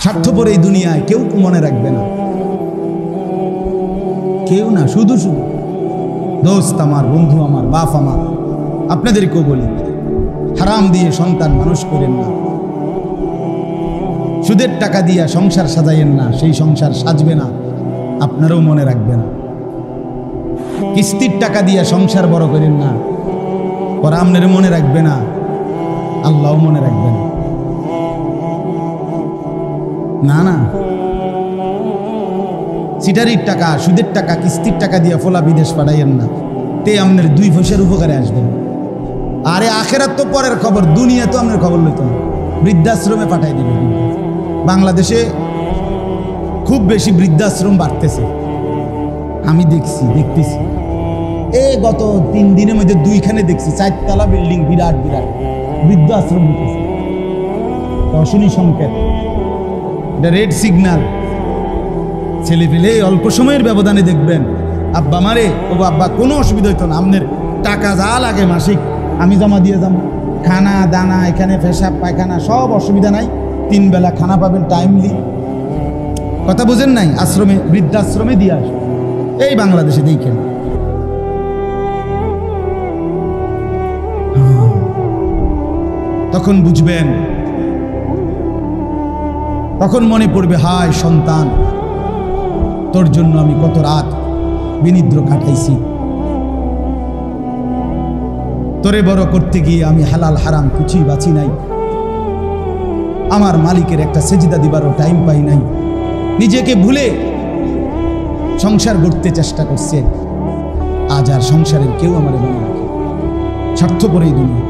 স্বার্থপর এই দুনিয়ায় কেউ মনে রাখবে না, কেউ না। শুধু শুধু দোস্ত আমার, বন্ধু আমার, বাপ আমার, আপনাদেরকেও বলি, হারাম দিয়ে সন্তান মানুষ করেন না। সুদের টাকা দিয়া সংসার সাজাইয়েন না, সেই সংসার সাজবে না, আপনারাও মনে রাখবেন। কিস্তির টাকা দিয়া সংসার বড় করেন না, পরে আপনারা মনে রাখবে না, আল্লাহও মনে রাখবে না। না না, সিটারির টাকা, সুদের টাকা, কিস্তির টাকা দিয়া ফোলা বিদেশ পাঠাইয়েন না, তে আপনার 2 পয়সার উপকারে আসবেন। আরে আখেরাত তো পরের খবর, দুনিয়া তো আপনার খবর লইতো না। বৃদ্ধাশ্রমে পাঠাই দিবে। বাংলাদেশে খুব বেশি বৃদ্ধাশ্রম বাড়তেছে, আমি দেখতেছি। গত 3 দিনের মধ্যে 2খানে দেখছি, 4 তলা বিল্ডিং, বিরাট বিরাট বৃদ্ধাশ্রম হতেছে। অশনি সংকেত, এটা রেড সিগন্যাল। ছেলে পেলে অল্প সময়ের ব্যবধানে দেখবেন, আব্বা মারে, ও আব্বা কোনো অসুবিধা হইতো না, আপনার টাকা যা লাগে মাসিক আমি জমা দিয়ে যাবো, খানা দানা, এখানে পেশাব পায়খানা সব অসুবিধা নাই, 3 বেলা খানা পাবেন টাইমলি। কথা বুঝেন নাই? আশ্রমে, বৃদ্ধাশ্রমে দিয়ে আসবে। এই বাংলাদেশে দেখেন, তখন বুঝবেন, তখন মনে পড়বে, হায় সন্তান, তোর জন্য আমি কত রাত বিনিদ্র কাটাইছি, তোরে বড় করতে গিয়ে আমি হালাল হারাম কিছুই বাঁচি নাই, আমার মালিকের একটা সেজদা দিবারও টাইম পাই নাই, নিজেকে ভুলে সংসার গড়তে চেষ্টা করছে। আজ আর সংসারের কেউ আমার মনে রাখে। স্বার্থপর এই দুনিয়া।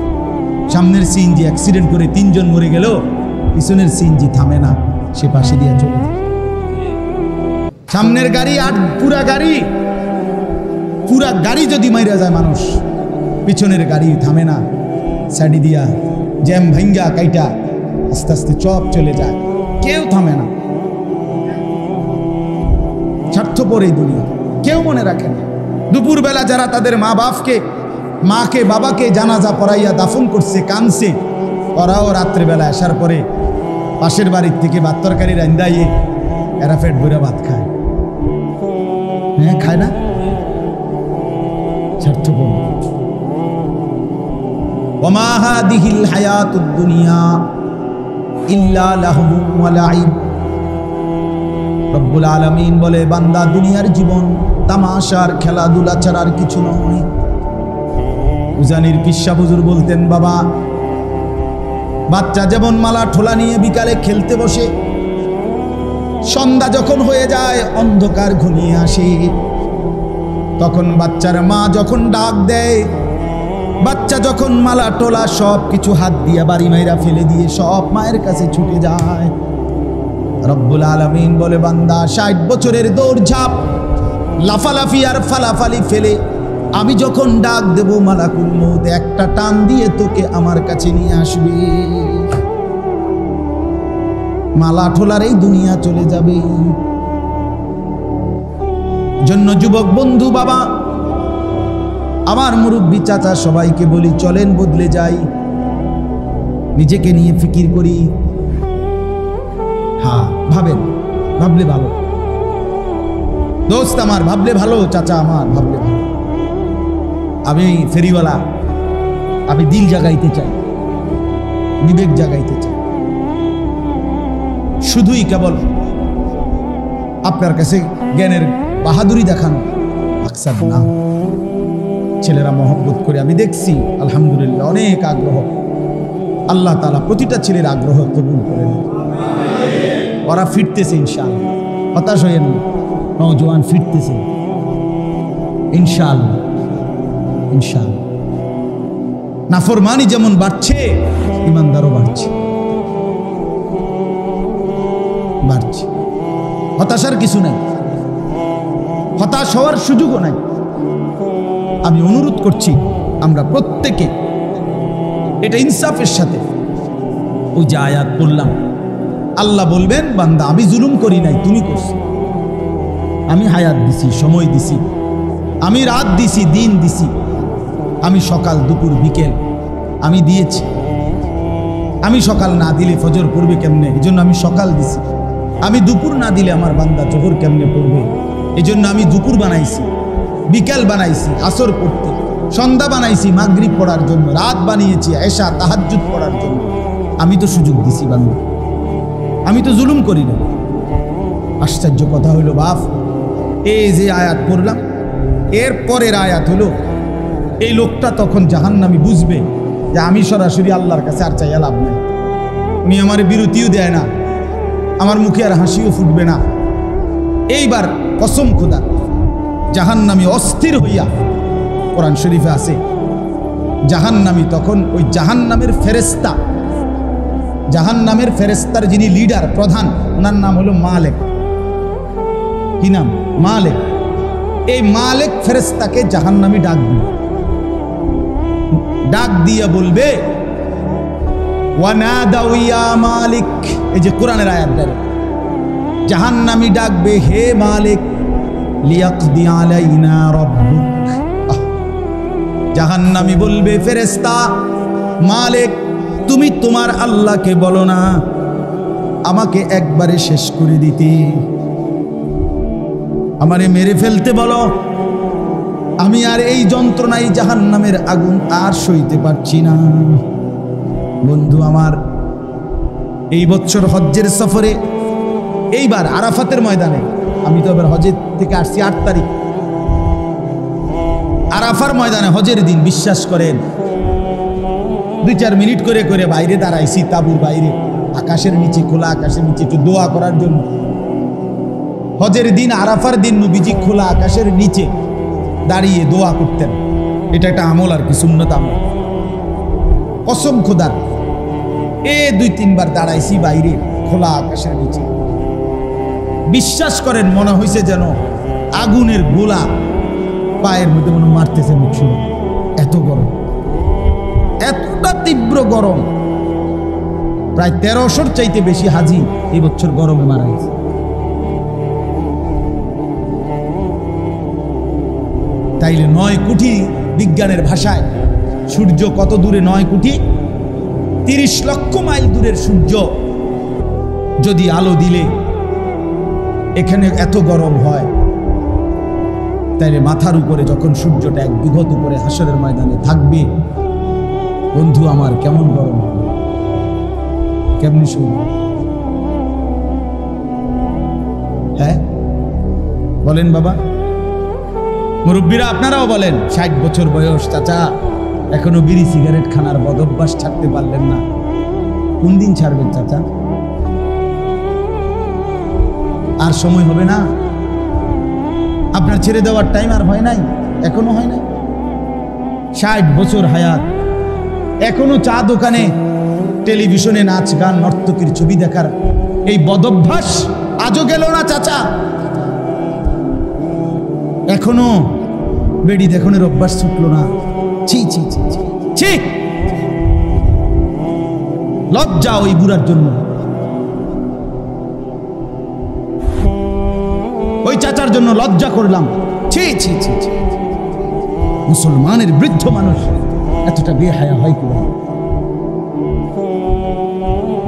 সামনের সিএনজি অ্যাক্সিডেন্ট করে 3 জন মরে গেল, পিছনের সিএনজি থামে না, সে পাশে দিয়ে চলে যায়। সামনের গাড়ি আর পুরা গাড়ি যদি মাইরা যায় মানুষ, পিছনের গাড়ি থামে না, সাইডি দিয়া জ্যাম ভাঙ্গা কাইটা আস্তে আস্তে চপ চলে যায়, কেউ থামে না। স্বার্থপর এই দুনিয়া, কেউ মনে রাখে না। দুপুরবেলা যারা তাদের মাকে বাবাকে জানাজা পড়াইয়া দাফন করছে, কানছে, ওরাও রাত্রেবেলা আসার পরে পাশের বাড়ির থেকে ভাত তরকারি রান্দাইয়ে এরা পেট ভরে ভাত খায়। হ্যাঁ, খায় না? স্বার্থপর। ওমা হাদিহিল হায়াতুদ দুনিয়া ইল্লা লাহবু ওয়া লাইব। রব্বুল আলামিন বলে, বান্দা, দুনিয়ার জীবন তামাশার খেলাধুলা ছাড়া আর কিছু নয়। উজানির পিসা হুজুর বলতেন, বাবা, বাচ্চা যেমন মালা ঠোলা নিয়ে বিকালে খেলতে বসে, সন্ধ্যা যখন হয়ে যায়, অন্ধকার ঘনিয়ে আসে, তখন বাচ্চার মা যখন ডাক দেয়, বাচ্চা যখন মালা টোলা সব কিছু হাত দিয়ে বাড়ি মাইরা ফেলে দিয়ে সব মায়ের কাছে ছুটে যায়। রব্বুল আলামিন বলে, বান্দা, 60 বছরের দৌড়ঝাঁপ, লাফালাফি আর ফালাফালি ফেলে আমি যখন ডাক দেব, মালাকুল মউত একটা টান দিয়ে তোকে আমার কাছে নিয়ে আসবে। মালা ঠোলার এই দুনিয়া চলে যাবে। জন্য যুবক বন্ধু, বাবা, আমার মুরব্বী চাচা, সবাইকে বলি, চলেন বদলে যাই, নিজেকে নিয়ে ফিকির করি। হ্যাঁ, ভাবলে ভালো দোস্ত আমার, ভাবলে ভালো চাচা আমার, ভাবলে ভালো। আমি ফেরিওয়ালা, আমি দিল জাগাইতে চাই, বিবেক জাগাইতে চাই। শুধুই কেবল আপনার কাছে জ্ঞানের বাহাদুরি দেখানো আকসার না। ছেলেরা মহব্বত করে, আমি দেখছি আলহামদুলিল্লাহ, অনেক আগ্রহ। আল্লাহ তাআলা প্রতিটা ছেলের আগ্রহ কবুল করেন। ওরা ফিরতেছে ইনশাআল্লাহ, হতাশ হয়েন না, নওজোয়ান ফিরতেছে ইনশাআল্লাহ। ইনশাআল্লাহ নাফরমানি যেমন বাড়ছে, ইমানদারও বাড়ছে। হতাশার কিছু নাই, হতাশ হওয়ার সুযোগও নাই। আমি অনুরোধ করছি, আমরা প্রত্যেকে এটা ইনসাফের সাথে, ওই যে আয়াত পড়লাম, আল্লাহ বলবেন, বান্দা, আমি জুলুম করি নাই, তুমি করছো। আমি হায়াত দিছি, সময় দিছি, আমি রাত দিছি, দিন দিছি, আমি সকাল দুপুর বিকেল আমি দিয়েছি। আমি সকাল না দিলে ফজর পড়বে কেমনে? এই জন্য আমি সকাল দিছি। আমি দুপুর না দিলে আমার বান্দা জোহর কেমনে পড়বে? এই জন্য আমি দুপুর বানাইছি, বিকাল বানাইছি আসর পড়তে, সন্ধ্যা বানাইছি মাগরিব পড়ার জন্য, রাত বানিয়েছি এশা তাহাজ্জুদ পড়ার জন্য। আমি তো সুযোগ দিছি বান্দা, আমি তো জুলুম করি না। আশ্চর্য কথা হইল বাপ, এই যে আয়াত পড়লাম এর পরের আয়াত হলো এই লোকটা তখন জাহান্নামী বুঝবে যে আমি সরাসরি আল্লাহর কাছে আর চাইয়া লাভ নাই। উনি আমার বিরতিও দেয় না, আমার মুখে আর হাসিও ফুটবে না। এইবার কসম খোদা জাহান্নামী অস্থির হইয়া, কোরআন শরীফে আছে জাহান্নামী তখন ওই জাহান্নামের ফেরেশতা, জাহান্নামের ফেরেশতার যিনি লিডার প্রধান, ওনার নাম হলো মালেক। কি নাম? মালেক। এই মালেক ফেরেশতাকে জাহান্নামী ডাক দিবে, ডাক দিয়া বলবে ওয়ানাদাউ ইয়া মালিক। এই যে কোরআনের আয়াত দ্বারা জাহান্নামী ডাকবে, হে মালিক, লিয়াকদি আলাইনা রাব্বুক। জাহান্নামী বলবে ফেরেশতা মালিক তুমি তোমার আল্লাহকে বলো না আমাকে একবারে শেষ করে দিতে, আমারে মেরে ফেলতে বলো, আমি আর এই যন্ত্রণায় জাহান্নামের আগুন আর সইতে পারছি না। বন্ধু আমার, এই বছর হজ্জের সফরে এইবার আরাফাতের ময়দানে, আমি তো এবার হজের থেকে আসছি 8 তারিখ, আরাফার ময়দানে হজের দিন বিশ্বাস করেন 2-4 মিনিট করে করে বাইরে দাঁড়াইছি, তাঁবুর বাইরে আকাশের নিচে, খোলা আকাশের নিচে একটু দোয়া করার জন্য। হজের দিন আরাফার দিন নবীজি খোলা আকাশের নিচে দাঁড়িয়ে দোয়া করতেন। এটা একটা আমল আর কি, সুন্নত আমল। কসম খোদার 2-3 বার দাঁড়াইছি বাইরে খোলা আকাশের নিচে, বিশ্বাস করেন মনে হয়েছে যেন আগুনের গোলা পায়ের মধ্যে মনে মারতেছে মুখ শুনে, এত গরম, এতটা তীব্র গরম। প্রায় 1300-র চাইতে বেশি হাজি এই বছর গরমে মারা গেছে। তাইলে 9 কোটি বিজ্ঞানের ভাষায় সূর্য কত দূরে? 9 কোটি 30 লক্ষ মাইল দূরের সূর্য যদি আলো দিলে এখানে এত গরম হয়, তাইলে মাথার উপরে যখন সূর্যটা 1 বিঘত উপরে হাসরের ময়দানে থাকবে, বন্ধু আমার কেমন গরম হবে, কেমনি শুনবে? হ্যাঁ বলেন বাবা, মুরব্বীরা আপনারাও বলেন। 60 বছর বয়স চাচা, এখনো বিড়ি সিগারেট খানার বদভ্যাস ছাড়তে পারলেন না, কোন দিন ছাড়বেন চাচা? আর সময় হবে না, আপনার ছেড়ে দেওয়ার টাইম আর হয় নাই, এখনো হয় নাই। 60 বছর হায়াত, এখনো চা দোকানে টেলিভিশনে নাচ গান নর্তকীর ছবি দেখার এই বদভ্যাস আজও গেল না চাচা। এখনো বেড়ি দেখনের অভ্যাস ছুটলো না। ছি ছি ছি ছি, লজ্জা ওই বুড়ার জন্য, ওই চাচার জন্য লজ্জা করলাম। ছি ছি ছি ছি, মুসলমানের বৃদ্ধ মানুষ এতটা বেহায়া হয় কি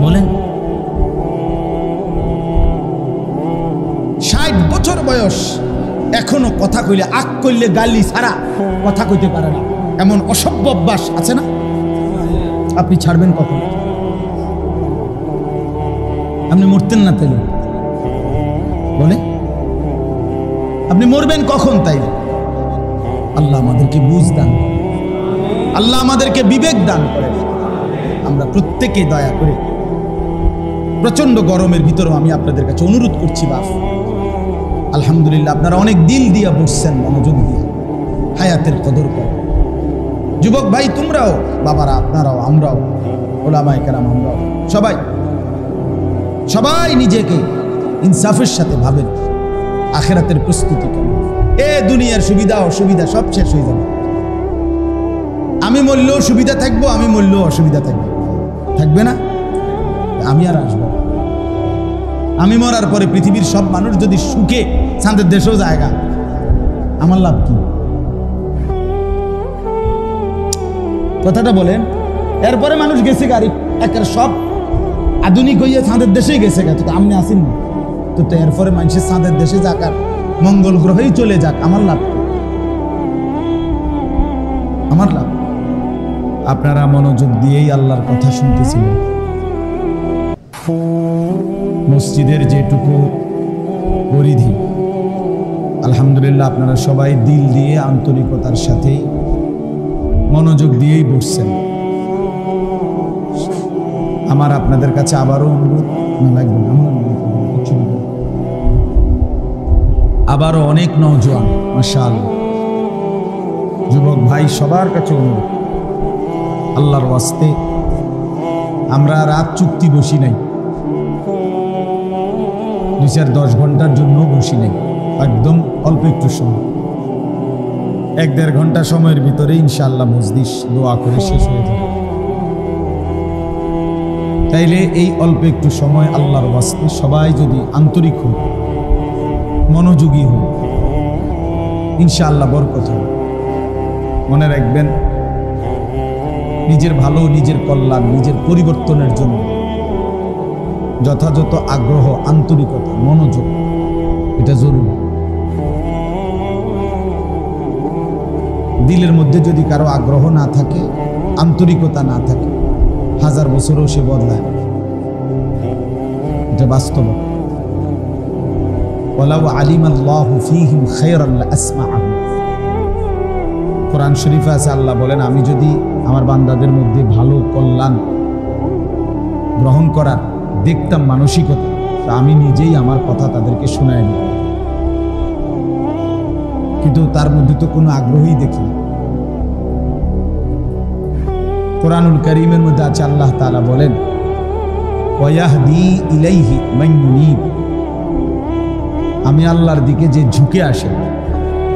বলেন? 60 বছর বয়স, এখনো কথা কইলে, আক কইলে গালি ছাড়া কথা কইতে পারে না, এমন অসভ্য অভ্যাস আছে না? আপনি ছাড়বেন কখন? আপনি মরতেন না তাইলে? বলে আপনি মরবেন কখন? তাই আল্লাহ আমাদেরকে বুঝ দান, আল্লাহ আমাদেরকে বিবেক দান করে। আমরা প্রত্যেকে দয়া করে, প্রচন্ড গরমের ভিতরেও আমি আপনাদের কাছে অনুরোধ করছি বাপ, আলহামদুলিল্লাহ আপনারা অনেক দিল দিয়া বসছেন, মনোযোগ দিয়ে হায়াতের কদর করেন। যুবক ভাই তোমরাও, বাবারা আপনারাও, আমরাও, ওলামায়ে কেরাম আমরাও, সবাই সবাই নিজেকে ইনসাফের সাথে ভাবেন। আখিরাতের প্রস্তুতি কেন? এ দুনিয়ার সুবিধা অসুবিধা সব শেষ হয়ে যাবে। আমি মরলেও সুবিধা থাকবো, আমি মরলেও অসুবিধা থাকবে, থাকবে না? আমি আর আসবো। আমি মরার পরে পৃথিবীর সব মানুষ যদি সুখে চাঁদের দেশেও জায়গা, আমার লাভ কি? কথাটা বলেন। এরপরে মানুষ গেছে গাড়ি, একের সব আধুনিক হইয়া চাঁদের দেশেই গেছে গা, তো আপনি আসেন না। তো এরপরে মানুষের চাঁদের দেশে যাক আর মঙ্গল গ্রহেই চলে যাক, আমার লাভ, আমার লাভ। আপনারা মনোযোগ দিয়েই আল্লাহর কথা শুনতেছিলেন। মসজিদের যেটুকু পরিধি, আলহামদুলিল্লাহ আপনারা সবাই দিল দিয়ে আন্তরিকতার সাথে মনোযোগ দিয়েই বসছেন। আমার আপনাদের কাছে আবারও অনুরোধ, না লাগবে না, আবারও অনেক নওজোয়ান মাশাআল্লাহ যুবক ভাই সবার কাছে অনুরোধ, আল্লাহর ওয়াস্তে আমরা রাত চুক্তি বসি নাই, 2-10 ঘন্টার জন্য বসি নাই, একদম অল্প একটু সময়, 1-1.5 ঘন্টা সময়ের ভিতরে ইনশাআল্লাহ মজলিস দোয়া করে শেষ হয়ে যাবে। তাইলে এই অল্প একটু সময় আল্লাহর ওয়াস্তে সবাই যদি আন্তরিক হই, মনোযোগী হই, ইনশাআল্লাহ বরকত হবে। মনে রাখবেন, নিজের ভালো, নিজের কল্যাণ, নিজের পরিবর্তনের জন্য যথাযথ আগ্রহ, আন্তরিকতা, মনোযোগ এটা জরুরি। দিলের মধ্যে যদি কারো আগ্রহ না থাকে, আন্তরিকতা না থাকে, 1000 বছরও সে বদলায় না, এটা বাস্তব। ওয়ালাউ আলিমাল্লাহু ফীহিম খায়রান লাসমাআহুম, কোরআন শরীফে আছে, আল্লাহ বলেন আমি যদি আমার বান্দাদের মধ্যে ভালো কল্যাণ গ্রহণ করার দেখতাম মানসিকতা, তা আমি নিজেই আমার কথা তাদেরকে শোনায় দিতাম, কিন্তু তার মধ্যে তো কোনো আগ্রহই দেখি না। কোরআনুল কারীমের মধ্যে আছে, আল্লাহ তাআলা বলেন ওয়ায়াহদি ইলাইহি মান ইউনীব, আমি আল্লাহর দিকে যে ঝুঁকে আসে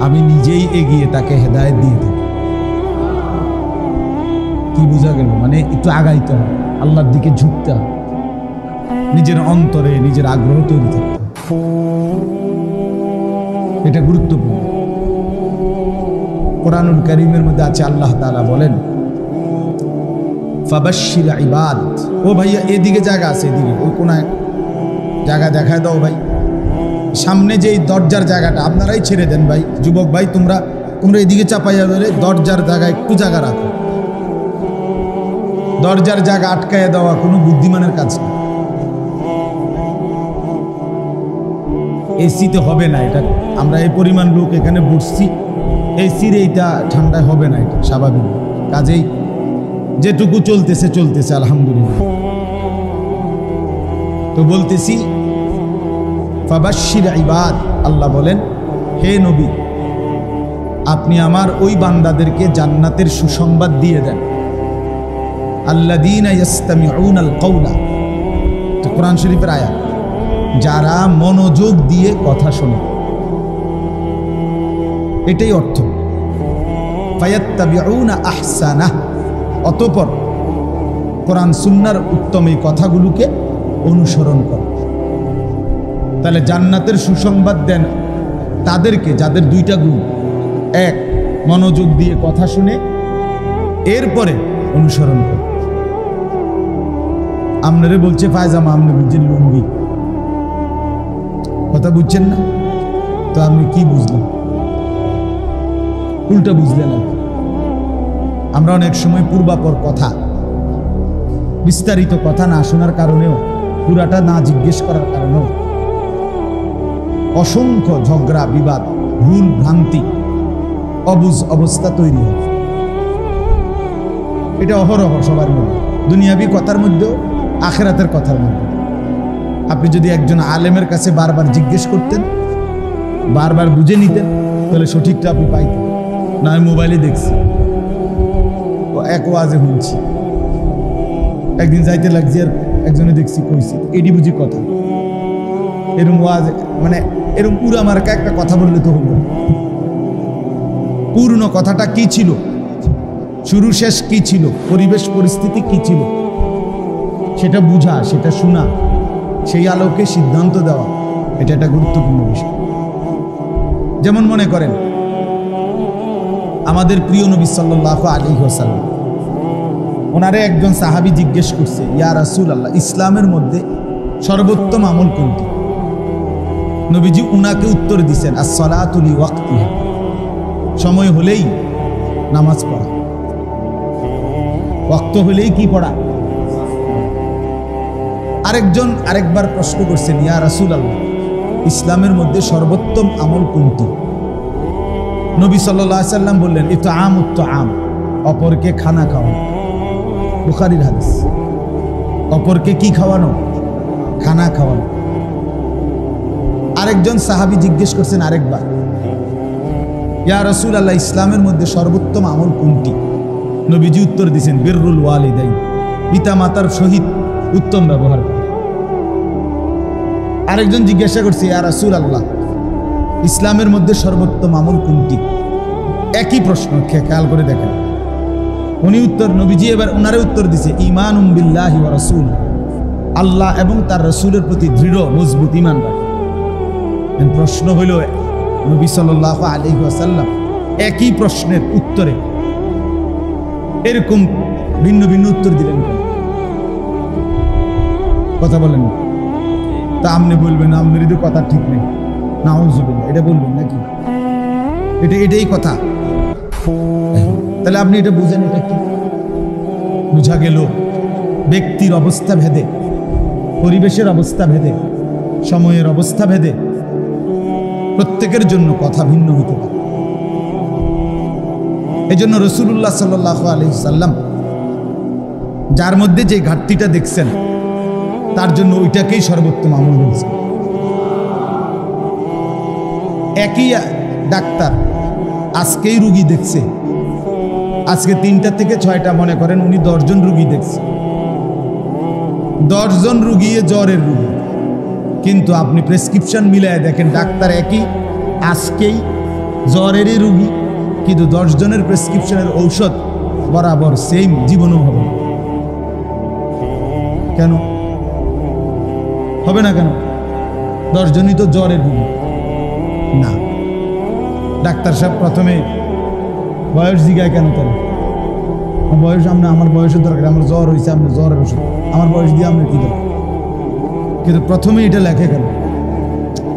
আমি নিজেই এগিয়ে তাকে হেদায়েত দিয়ে থাকি। কি বোঝা গেল? মানে একটু আগাইতে হবে, আল্লাহর দিকে ঝুঁকতে হবে, নিজের অন্তরে নিজের আগ্রহ তৈরি থাকতে হবে, এটা গুরুত্বপূর্ণ। কোরআনুল কারীমের মধ্যে আছে, আল্লাহ তাআলা বলেন ফাবাশশির ইবাদ, ও ভাইয়া এদিকে জায়গা আছে, এদিকে ওই কোনায় জায়গা দেখায় দাও ভাই, সামনে যে দরজার জায়গাটা আপনারাই ছেড়ে দেন ভাই, যুবক ভাই তোমরা এদিকে চাপাইয়া ধরে দরজার জায়গায় একটু জায়গা রাখো। দরজার জায়গা আটকাইয়া দেওয়া কোনো বুদ্ধিমানের কাজ না, এসিতে হবে না এটা, আমরা এই পরিমাণ লোক এখানে বসছি, এসির এইটা ঠান্ডায় হবে না, এটা স্বাভাবিক। কাজেই যেটুকু চলতেছে চলতেছে আলহামদুলিল্লাহ। তো বলতেছি ফাবাশশির ইবাদ, আল্লাহ বলেন হে নবী আপনি আমার ওই বান্দাদেরকে জান্নাতের সুসংবাদ দিয়ে দেন, আল্লাযীনা ইস্তামিউনাল কাওলা, তো কোরআন শরীফের আয়াত, যারা মনোযোগ দিয়ে কথা শোনে, এটাই অর্থ। ফায়াত্তাবিউনা আহসানাহ, অতঃপর কোরআন সুন্নাহর উত্তম এই কথাগুলোকে অনুসরণ করে। তাহলে জান্নাতের সুসংবাদ দেন তাদেরকে যাদের 2টা গুণ, 1 মনোযোগ দিয়ে কথা শুনে, এরপরে অনুসরণ করে। আপনারে বলছে পায়জামা, আপনি বুঝছেন লুঙ্গি, কথা বুঝছেন না, তো আপনি কি বুঝলেন? উল্টা বুঝলেন। আমরা অনেক সময় পূর্বাপর কথা, বিস্তারিত কথা না শোনার কারণেও, পুরাটা না জিজ্ঞেস করার কারণেও অসংখ্য ঝগড়া, বিবাদ, ভুল ভ্রান্তি, অবুঝ অবস্থা তৈরি হয়। এটা অহরহ সবার মধ্যে, দুনিয়াবি কথার মধ্যেও, আখিরাতের কথার মধ্যে। আপনি যদি একজন আলেমের কাছে বারবার জিজ্ঞেস করতেন, বারবার বুঝে নিতেন, তাহলে সঠিকটা আপনি পাইতেন। না আমি মোবাইলে দেখছি, এক ওয়াজে শুনছি, একদিন যাইতে লাগছি আর একজনে দেখছি কইছি, এডি বুঝি কথা, এরম ওয়াজ, মানে এরম পুরা মার্কা একটা কথা বললে তো হলো, পূর্ণ কথাটা কি ছিল, শুরু শেষ কি ছিল, পরিবেশ পরিস্থিতি কি ছিল, সেটা বুঝা, সেটা শোনা, সেই আলোকে সিদ্ধান্ত দেওয়া, এটা একটা গুরুত্বপূর্ণ বিষয়। যেমন মনে করেন আমাদের প্রিয় নবী সাল্লাল্লাহু আলাইহি ওয়াসাল্লাম, ওনারে একজন সাহাবী জিজ্ঞেস করছে, ইয়া রাসূলুল্লাহ ইসলামের মধ্যে সর্বোত্তম আমল কোনটি? নবীজি উনাকে উত্তর দিছেন আসসালাতু লিওয়াক্তিহা, সময় হলেই নামাজ পড়া, ওয়াক্ত হলেই কি পড়া। আরেকজন আরেকবার প্রশ্ন করছেন, ইয়া রাসূলুল্লাহ, ইসলামের মধ্যে সর্বোত্তম আমল কোনটি? নবী সাল্লাল্লাহু আলাইহি সাল্লাম বললেন ইতআমুত তাআম, অপরকে খানা খাওয়ানো। বুখারীর হাদিস। অপরকে কি খাওয়ানো? খানা খাওয়ানো। আরেকজন সাহাবী জিজ্ঞেস করছেন আরেকবার, ইয়া রাসূলুল্লাহ, ইসলামের মধ্যে সর্বোত্তম আমল কোনটি? নবীজি উত্তর দিয়েছেন বিররুল ওয়ালিদাইন, পিতা মাতার সহিত উত্তম ব্যবহার করা। আরেকজন জিজ্ঞাসা করছে, ইয়া রাসূলুল্লাহ, ইসলামের মধ্যে সর্বোত্তম আমল কোনটি? একই প্রশ্ন, খেয়াল করে দেখেন। নবীজি এবার ওনারে উত্তর দিছে ঈমানুম বিল্লাহি ওয়া রাসূল, আল্লাহ এবং তার রাসূলের প্রতি দৃঢ় মজবুত ঈমান রাখা। প্রশ্ন হইল, নবী সাল্লাল্লাহু আলাইহি ওয়াসাল্লাম একই প্রশ্নের উত্তরে এরকম ভিন্ন ভিন্ন উত্তর দিলেন কেন? কথা বলেন। তা আপনি বলবেন আপনার তো কথা ঠিক নেই, নাউযুবিল্লাহ, এটা বলবেন নাকি? এটাই কথা। তাহলে আপনি এটা বুঝেন, এটা কি বুঝা গেল? ব্যক্তির অবস্থা ভেদে, পরিবেশের অবস্থা ভেদে, সময়ের অবস্থা ভেদে প্রত্যেকের জন্য কথা ভিন্ন হতে পারে। এজন্য রাসূলুল্লাহ সাল্লাল্লাহু আলাইহি সাল্লাম যার মধ্যে যে ঘাটতিটা দেখছেন তার জন্য ওইটাকেই সর্বোত্তম আমল বলছেন। একই ডাক্তার আজকেই রুগী দেখছে, আজকে 3টা থেকে 6টা, মনে করেন উনি 10 জন রুগী দেখছে, 10 জন রুগী জ্বরের রুগী, কিন্তু আপনি প্রেসক্রিপশন মিলায় দেখেন ডাক্তার একই, আজকেই জ্বরেরই রুগী, কিন্তু 10 জনের প্রেসক্রিপশনের ঔষধ বরাবর সেম, জীবনও হবে। কেন হবে না? কেন? 10 জনই তো জ্বরের রুগী না। ডাক্তার সাহেব প্রথমে বয়স জিগায় কেন? তাহলে বয়স আমার বয়সের দরকার, আমার জ্বর হয়েছে, আপনার জ্বরের ওষুধ, আমার বয়স দিয়ে আপনার কি দরকার? কিন্তু প্রথমে এটা লেখে কেন?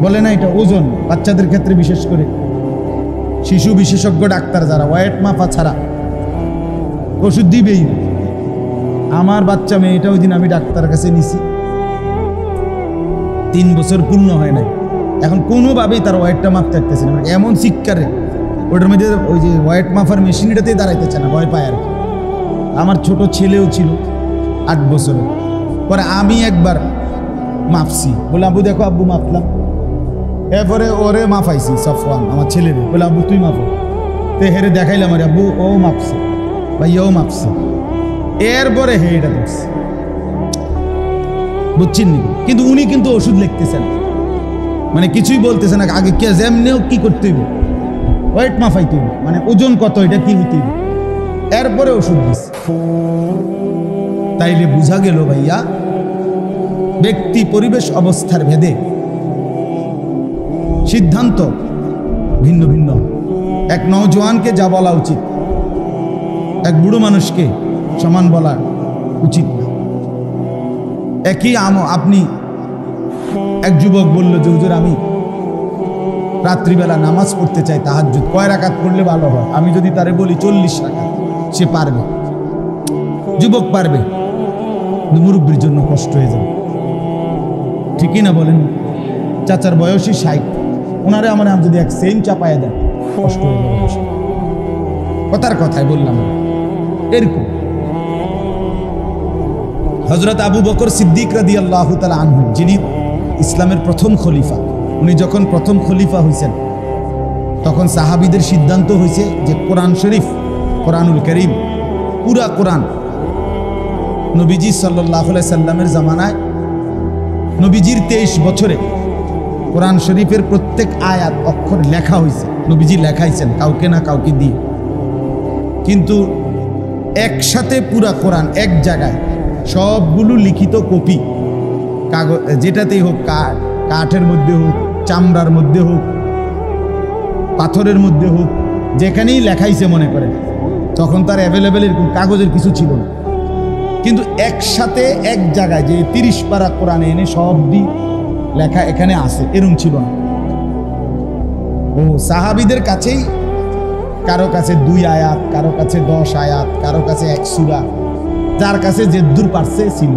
বলে না এটা ওজন, বাচ্চাদের ক্ষেত্রে বিশেষ করে শিশু বিশেষজ্ঞ ডাক্তার যারা ওয়েট মাপা ছাড়া ওষুধ দিবেই। আমার বাচ্চা মেয়েটা ওই দিন আমি ডাক্তার কাছে নিছি, 3 বছর পূর্ণ হয় নাই, এখন কোনোভাবেই তার ওয়েটটা মাপতে পারতেছে না, এমন চিৎকারে ওটার মধ্যে ওই যে ওয়েট মাপার মেশিনটাতেই দাঁড়াইতেছে না, ভয় পায় আর কি। আমার ছোট ছেলেও ছিল 8 বছরের, পরে আমি একবার মাপছি, বলে আব্বু দেখো, আব্বু মাপলাম, এরপরে ওরে মাপাইছি সফওয়ান আমার ছেলের, বলে আব্বু তুই মাপো, তো হেরে দেখাইলাম আরে আব্বু ও মাপছে বা ইয়েও মাপছে, এরপরে হে এটা দেখছে, বুঝছেন নি? কিন্তু উনি কিন্তু ওষুধ লিখতেছেন, মানে কিছুই বলতেছে না, আগে কে যেমনেও কি করতে হইব, ওয়েট মাপাইতে হইব, মানে ওজন কত, এটা কি হইতে হইব, এরপরে ওষুধ দিচ্ছে। তাইলে বুঝা গেল ভাইয়া, ব্যক্তি পরিবেশ অবস্থার ভেদে সিদ্ধান্ত ভিন্ন ভিন্ন। এক নওজোয়ানকে যা বলা উচিত এক বুড়ো মানুষকে সমান বলা উচিত না। একই আপনি এক যুবক বলল যে হুজুর আমি রাত্রিবেলা নামাজ পড়তে চাই, তাহাজ্জুদ কয় রাকাত পড়লে ভালো হয়? আমি যদি তারে বলি 40 রাকাত, সে পারবে? যুবক পারবে, মুরব্বীর জন্য কষ্ট হয়ে যাবে, ঠিকই না বলেন? চাচার বয়সী 60, ওনারে আমার যদি এক সেম চাপায় দেয় কষ্ট হয়ে যাবে। কথার কথাই বললাম এরকম। হযরত আবু বকর সিদ্দিক রাদিয়াল্লাহু তাআলা আনহু, যিনি ইসলামের প্রথম খলিফা, উনি যখন প্রথম খলিফা হয়েছেন তখন সাহাবীদের সিদ্ধান্ত হয়েছে যে কোরআন শরীফ, কোরআনুল কারীম, পুরা কোরআন নবীজি সাল্লাল্লাহু আলাইহি সাল্লামের জামানায়, নবীজির 23 বছরে কোরআন শরীফের প্রত্যেক আয়াত অক্ষর লেখা হয়েছে, নবীজি লেখাইছেন কাউকে না কাউকে দিয়ে। কিন্তু একসাথে পুরা কোরআন এক জায়গায় সবগুলো লিখিত কপি, কাগজ যেটাতেই হোক, কাঠের মধ্যে হোক, চামড়ার মধ্যে হোক, পাথরের মধ্যে হোক, যেখানেই লেখাইছে মনে করে, তখন তার অ্যাভেলেবেল এরকম কাগজের কিছু ছিল না। কিন্তু একসাথে এক জায়গায় যে 30 পারা কোরআনে এনে সবই লেখা এখানে আছে, এরকম ছিল না। ও সাহাবীদের কাছেই কারো কাছে 2 আয়াত, কারো কাছে 10 আয়াত, কারো কাছে 1 সূরা, যার কাছে যে দূর পারছে ছিল।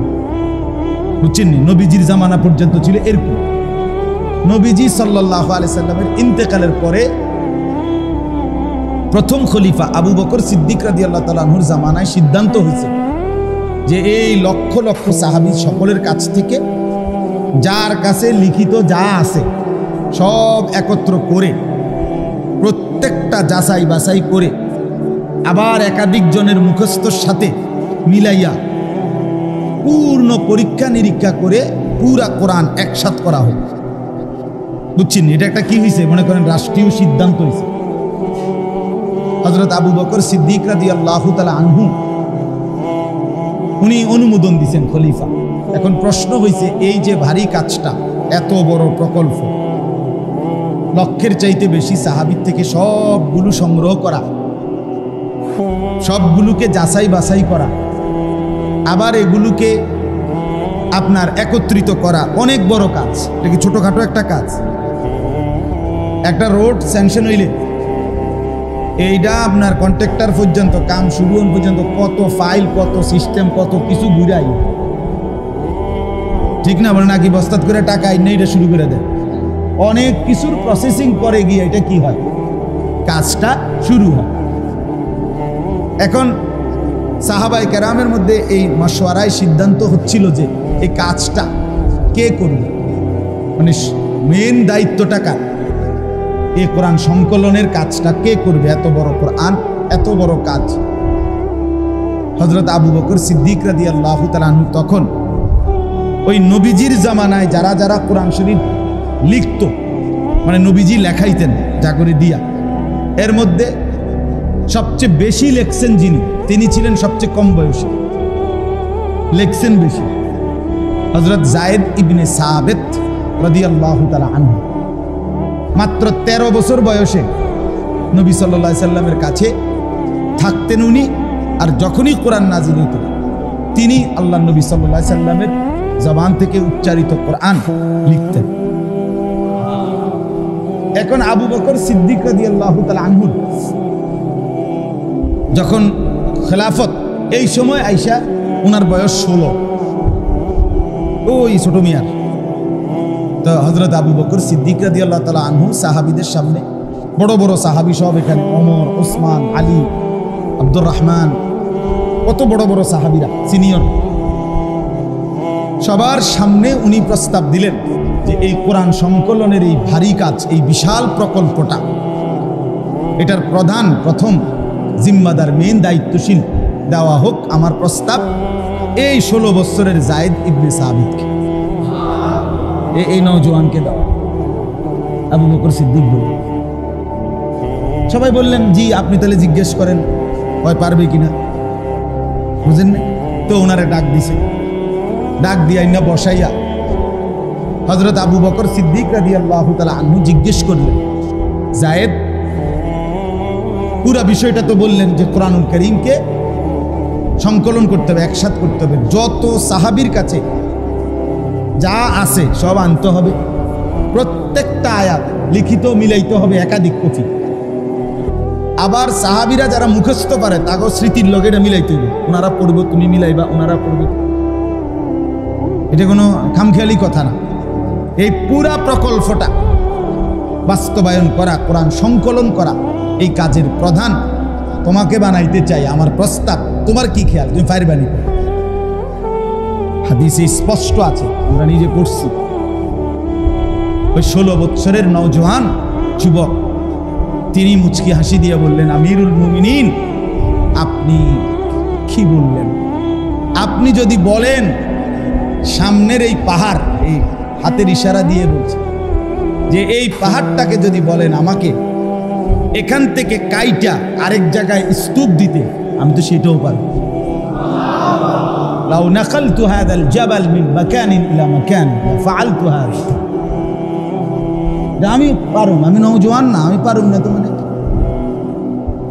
বুঝছেন নি? নবীজির জামানা পর্যন্ত ছিল এরকম। নবীজি সাল্লাল্লাহু আলাইহি সাল্লামের ইন্তেকালের পরে প্রথম খলিফা আবু বকর সিদ্দিক রাদিয়াল্লাহু তাআলা আনহুর জামানায় সিদ্ধান্ত হয়েছে যে এই লক্ষ লক্ষ সাহাবী সকলের কাছ থেকে যার কাছে লিখিত যা আছে সব একত্র করে প্রত্যেকটা যাচাই বাছাই করে আবার একাধিক জনের মুখস্থর সাথে মিলাইয়া পূর্ণ পরীক্ষা নিরীক্ষা করে পুরা কোরআন একসাথ করা হয়। বুঝছেন? এটা একটা কি হয়েছে? মনে করেন রাষ্ট্রীয় সিদ্ধান্ত হয়েছে। হযরত আবু বকর সিদ্দিক রাদিয়াল্লাহু তাআলা আনহু উনি অনুমোদন দিয়েছেন খলিফা। এখন প্রশ্ন হয়েছে, এই যে ভারী কাজটা, এত বড় প্রকল্প, লক্ষের চাইতে বেশি সাহাবীর থেকে সবগুলো সংগ্রহ করা, সবগুলোকে যাচাই বাছাই করা, আবার এগুলোকে আপনার একত্রিত করা অনেক বড় কাজ। এটা কি ছোটখাটো একটা কাজ? একটা রোড স্যাংশন হইলে এইটা আপনার কন্ট্রাক্টর পর্যন্ত কাম শুরু পর্যন্ত কত ফাইল, কত সিস্টেম, কত কিছু ঘুরাই, ঠিক না? বলে নাকি বস্তাত করে টাকা আইনে এটা শুরু করে দেয়। অনেক কিছুর প্রসেসিং করে গিয়ে এটা কি হয়, কাজটা শুরু হয়। এখন সাহাবায়ে কেরামের মধ্যে এই মাশওয়ারায় সিদ্ধান্ত হচ্ছিল যে এই কাজটা কে করবে, মানে মেন দায়িত্বটা কার, এই কোরআন সংকলনের কাজটা কে করবে? এত বড় কোরআন, এত বড় কাজ। হযরত আবু বকর সিদ্দিক রাদিয়াল্লাহু তাআলা আনহু তখন ওই নবীজির জামানায় যারা যারা কোরআন শরীফ লিখত, মানে নবীজি লেখাইতেন যা করে দিয়া, এর মধ্যে সবচেয়ে বেশি লেখছেন যিনি, তিনি ছিলেন সবচেয়ে কম বয়সী, লেখছেন বেশি, হযরত যায়েদ ইবনে সাবিত রাদিয়াল্লাহু তাআলা আনহু। মাত্র 13 বছর বয়সে নবী সাল্লাল্লাহু আলাইহি সাল্লামের কাছে থাকতেন উনি, আর যখনই কোরআন নাজিল হতো তিনি আল্লাহ নবী সাল্লাল্লাহু আলাইহি সাল্লামের জবান থেকে উচ্চারিত কোরআন লিখতেন। এখন আবু বকর সিদ্দিক রাদিয়াল্লাহু তাআলা আনহু যখন খেলাফত, এই সময় আইসা ওনার বয়স 16, ওই ছোট মিয়ার। তো হযরত আবু বকর সিদ্দিক রাদিয়াল্লাহু তাআলা আনহু সাহাবীদের সামনে, বড় বড় সাহাবী সব এখানে, ওমর, ওসমান, আলী, আব্দুর রহমান, কত বড় বড় সাহাবীরা সিনিয়র, সবার সামনে উনি প্রস্তাব দিলেন যে এই কোরআন সংকলনের এই ভারী কাজ, এই বিশাল প্রকল্পটা, এটার প্রথম জিম্মাদার, মেন দায়িত্বশীল দেওয়া হোক আমার প্রস্তাব এই 16 বছরের যায়েদ ইবনে সাবিতকে, এই নওজোয়ানকে দেওয়া। আবু বকর সিদ্দিক বললেন, সবাই বললেন জি, আপনি তাহলে জিজ্ঞেস করেন হয় পারবে কিনা, বুঝেন না? তো ওনারে ডাক দিছে, ডাক দিয়া না বসাইয়া হযরত আবু বকর সিদ্দিক রাদিয়াল্লাহু তাআলা আনহু জিজ্ঞেস করলেন, যায়েদ, পুরা বিষয়টা তো বললেন যে কোরআনুল কারীমকে সংকলন করতে হবে, একসাথ করতে হবে, যত সাহাবীর কাছে যা আছে সব আনতে হবে, প্রত্যেকটা আয়াত লিখিত মিলাইতে হবে, একাধিক কপি, আবার সাহাবীরা যারা মুখস্থ পারে তাকেও স্মৃতির লগে এটা মিলাইতে হবে, ওনারা পড়বে তুমি মিলাইবা, ওনারা পড়বে। এটা কোনো খামখেয়ালি কথা না। এই পুরা প্রকল্পটা বাস্তবায়ন করা, কোরআন সংকলন করা, এই কাজের প্রধান তোমাকে বানাইতে চাই, আমার প্রস্তাব, তোমার কি খেয়াল, তুমি পারবানি? হাদিসে স্পষ্ট আছে, আমরা নিজে পড়ছি। ওই 16 বছরের নওজোয়ান যুবক তিনি মুচকি হাসি দিয়ে বললেন, আমিরুল মুমিনিন, আপনি কি বললেন? আপনি যদি বলেন সামনের এই পাহাড়, এই হাতের ইশারা দিয়ে বলছে যে এই পাহাড়টাকে যদি বলেন আমাকে এখান থেকে কাইটা আরেক জায়গায় স্তূপ দিতে, আমি তো সেটাও পারব। লাউ নাকালতু হাযাল জাবাল মিন মাকানিন ইলা মাকান ফাআলতু হাযা, আমি পারুম, আমি নওজোয়ান না, আমি পারুম না। তো মানে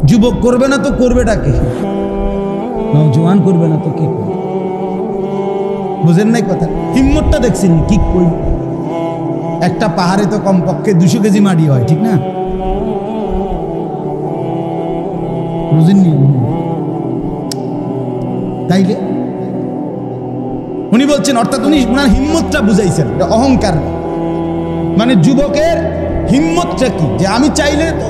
যুবক করবে না তো করবেটা কে? নওজোয়ান করবে না তো কে করবে? বুঝেন নাই কথা? হিম্মতটা দেখছেন কি কই? একটা পাহাড়ে তো কমপক্ষে 200 কেজি মাটি হয়, ঠিক না? বুঝেননি? তাইলে উনি বলছেন, অর্থাৎ উনি ওনার হিম্মতটা বুঝাইছেন, অহংকার মানে যুবকের হিম্মতটা কি, যে আমি চাইলে তো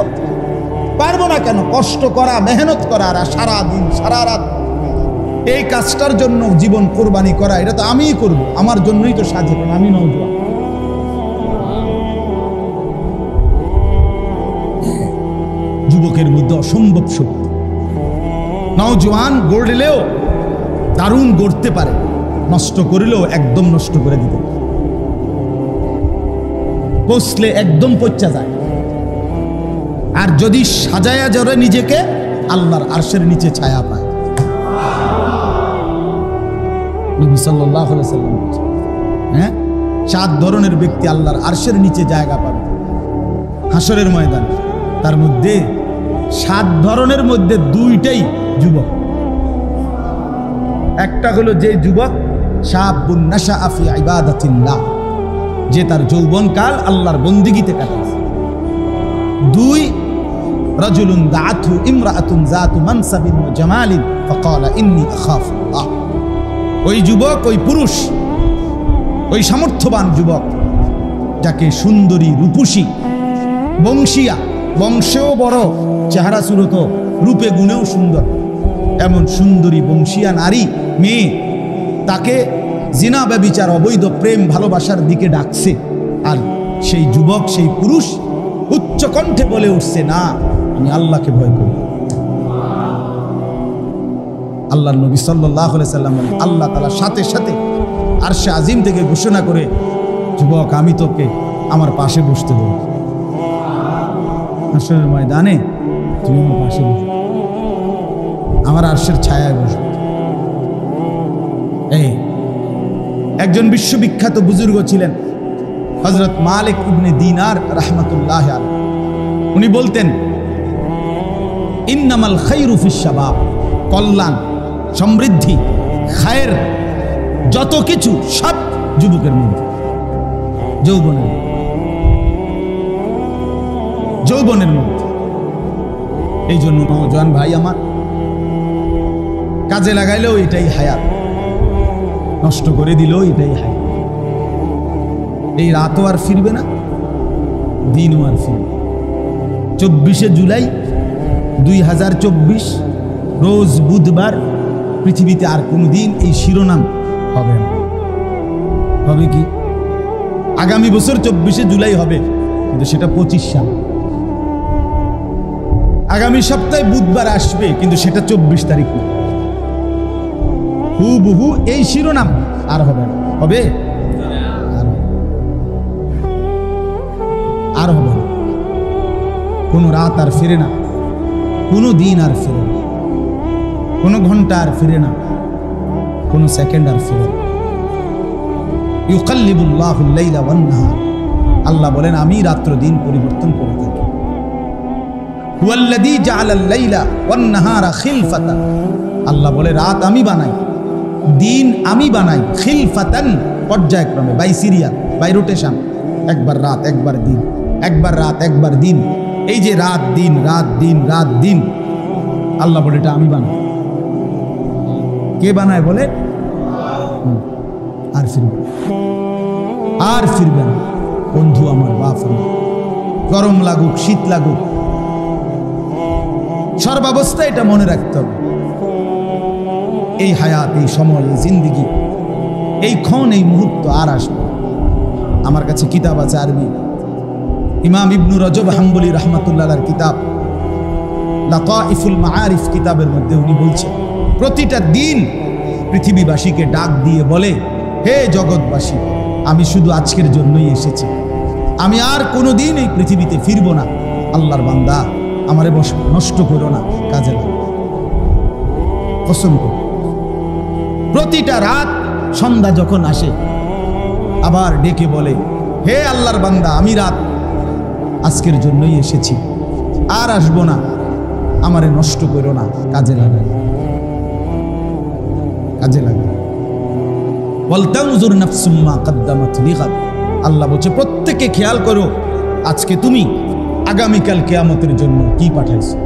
পারবো না কেন, কষ্ট করা, মেহনত করা, আর সারা দিন সারা রাত এই কাজটার জন্য জীবন কোরবানি করা, এটা তো আমিই করব, আমার জন্যই তো সাজেবেন, আমি নওজোয়ান। যুবকের মধ্যে অসম্ভব শক্তি। নওজোয়ান গড়লেও দারুণ গড়তে পারে, নষ্ট করিলেও একদম নষ্ট করে দিতে পারে, পচলে একদম পচা যায়। আর যদি সাজায়া জরে নিজেকে, আল্লাহর আরশের নিচে ছায়া পায়। নবী সাল্লাল্লাহু আলাইহি ওয়াসাল্লাম বলেছেন, হ্যাঁ, 7 ধরনের ব্যক্তি আল্লাহর আরশের নিচে জায়গা পাবে হাসরের ময়দানে। তার মধ্যে 7 ধরনের মধ্যে 2টাই যুবক। একটা হলো যে যুবক শাবুন নাশাআ ফি ইবাদাতিল্লাহ, যে তার যৌবনকাল আল্লাহর বন্দেগীতে কাটাইছে। 2 রাজুলুন দাআতহু ইমরাআতুন যাতু মানসাবিন ওয়া জামালিন ফাকালা ইন্নী আখাফুল্লাহ। ওই যুবক, ওই পুরুষ, ওই সামর্থ্যবান যুবক যাকে সুন্দরী, রূপসী, বংশিয়া, বংশেও বড়, চেহারা সুরত, রূপে গুণেও সুন্দর, এমন সুন্দরী বংশিয়া নারী মেয়ে তাকে জিনা, ব্যভিচার, অবৈধ প্রেম ভালোবাসার দিকে ডাকছে। আর সেই যুবক, সেই পুরুষ উচ্চ কণ্ঠে বলে উঠছে, না, আমি আল্লাহকে ভয় করি। আল্লাহর নবী সাল্লাল্লাহু আলাইহি ওয়াসাল্লাম আল্লাহ তাআলা সাথে সাথে আরশে আজিম থেকে ঘোষণা করে, যুবক, আমি তোকে আমার পাশে বসতে দেব, হাসরের ময়দানে তুমি আমার পাশে বসো, আমার আরশের ছায়ায় বসো। এই একজন বিশ্ববিখ্যাত বুজুর্গ ছিলেন হযরত মালিক ইবনে দিনার রাহমাতুল্লাহি আলাইহি। উনি বলতেন, ইন্নামাল খায়রু ফিশ শাবাব, কল্যাণ, সমৃদ্ধি, খায়ের, যত কিছু সব যুবকের মধ্যে, যৌবনের মধ্যে। এই জন্য নওজোয়ান ভাই আমার, কাজে লাগাইলেও এটাই হায়াত, নষ্ট করে দিলেও এটাই হায়াত। এই রাতও আর ফিরবে না, দিনও আর ফিরবে। 24শে জুলাই 2024 রোজ বুধবার, পৃথিবীতে আর কোনো দিন এই শিরোনাম হবে না। হবে কি? আগামী বছর 24শে জুলাই হবে, কিন্তু সেটা 25 সাল। আগামী সপ্তাহে বুধবার আসবে, কিন্তু সেটা 24 তারিখ না। হুবহু এই শিরোনাম আর হবে না। হবে? আর হবে না। কোনো রাত আর ফিরে না, কোনো দিন আর ফিরে না, কোনো ঘন্টা আর ফিরে না, কোনো সেকেন্ড আর ফিরে না। ইউকাল্লিবুল্লাহুল লাইলা ওয়ান নাহার, আল্লাহ বলেন আমি রাত্র দিন পরিবর্তন করে থাকি। হুয়াল্লাযী জাআলাল লাইলা ওয়ান নাহারা খিলফাতান, আল্লাহ বলে রাত আমি বানাই, দিন আমি বানাই, খিলফাতান, পর্যায়ক্রমে, বাই সিরিয়াল, বাই রোটেশন। একবার রাত, একবার দিন, একবার রাত, একবার দিন। এই যে রাত দিন, রাত দিন, রাত দিন, আল্লাহ বলে এটা আমি বানাই। কে বানায় বলে? আর ফিরবে, আর ফিরবে না। বন্ধু আমার, বাপ আমার, গরম লাগুক, শীত লাগুক, সর্বাবস্থায় এটা মনে রাখতে হবে। এই হায়াত, এই সময়, এই জিন্দিগি, এই ক্ষণ, এই মুহূর্ত আর আসবে। আমার কাছে কিতাব আছে আরবি, ইমাম ইবনু রজব হাম্বলি রাহমাতুল্লাহর কিতাব লাতাইফুল মাআরিফ, কিতাবের মধ্যে উনি বলছেন, প্রতিটা দিন পৃথিবীবাসীকে ডাক দিয়ে বলে, হে জগৎবাসী, আমি শুধু আজকের জন্যই এসেছি, আমি আর কোনো দিন এই পৃথিবীতে ফিরবো না। আল্লাহর বান্দা, আমারে নষ্ট করো না, কাজে লাগো। কসম করো। প্রতিটা রাত সন্ধ্যা যখন আসে, আবার ডেকে বলে, হে আল্লাহর বান্দা, আমি রাত আজকের জন্যই এসেছি, আর আসবো না, আমারে নষ্ট করো না, কাজে লাগাই, কাজে লাগাই। ওয়ালতানজুর নাফসুম মা কদ্দামাত লিগাদ, আল্লাহ বলছে প্রত্যেকে খেয়াল করো, আজকে তুমি আগামীকাল কিয়ামতের জন্য কি পাঠাইছো।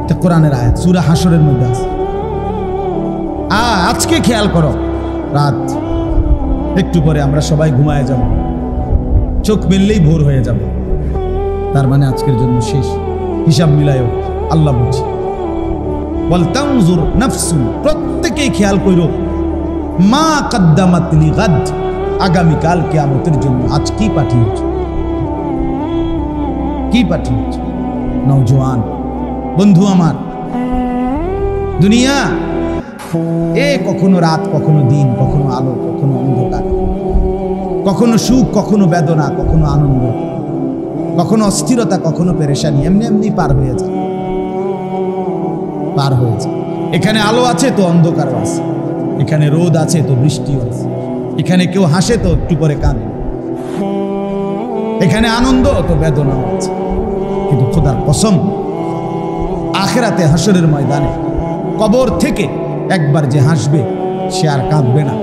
এটা কোরআনের আয়াত, সূরা হাশরের মধ্যে আছে। আজকে খেয়াল করো, রাত একটু পরে আমরা সবাই ঘুমায় যাব, চোখ মেললেই ভোর হয়ে যাবে। তার মানে আজকের জন্য শেষ। হিসাব মিলায়ও, আল্লাহ বলছে ওয়াল তানজুর নাফসুন, প্রত্যেকেই খেয়াল কইরো মা কদ্দামাত লিগাদ, আগামী কাল কিয়ামতের জন্য আজ কি পাঠিয়েছে, কি পাঠিয়েছে। নওজোয়ান বন্ধু আমার, দুনিয়া কখনো রাত, কখনো দিন, কখনো আলো, কখনো অন্ধকার, কখনো সুখ, কখনো বেদনা, কখনো আনন্দ, কখনো অস্থিরতা, কখনো পেরেশানি, এমনি এমনি পার হয়ে যায়, পার হয়ে যায়। এখানে আলো আছে তো অন্ধকার আছে, এখানে রোদ আছে তো বৃষ্টিও আছে, এখানে কেউ হাসে তো একটু পরে কাঁদে, এখানে আনন্দ তো বেদনাও আছে। কিন্তু খোদার কসম, আখিরাতে হাশরের ময়দানে কবর থেকে একবার যে হাসবে সে আর কাঁদবে না,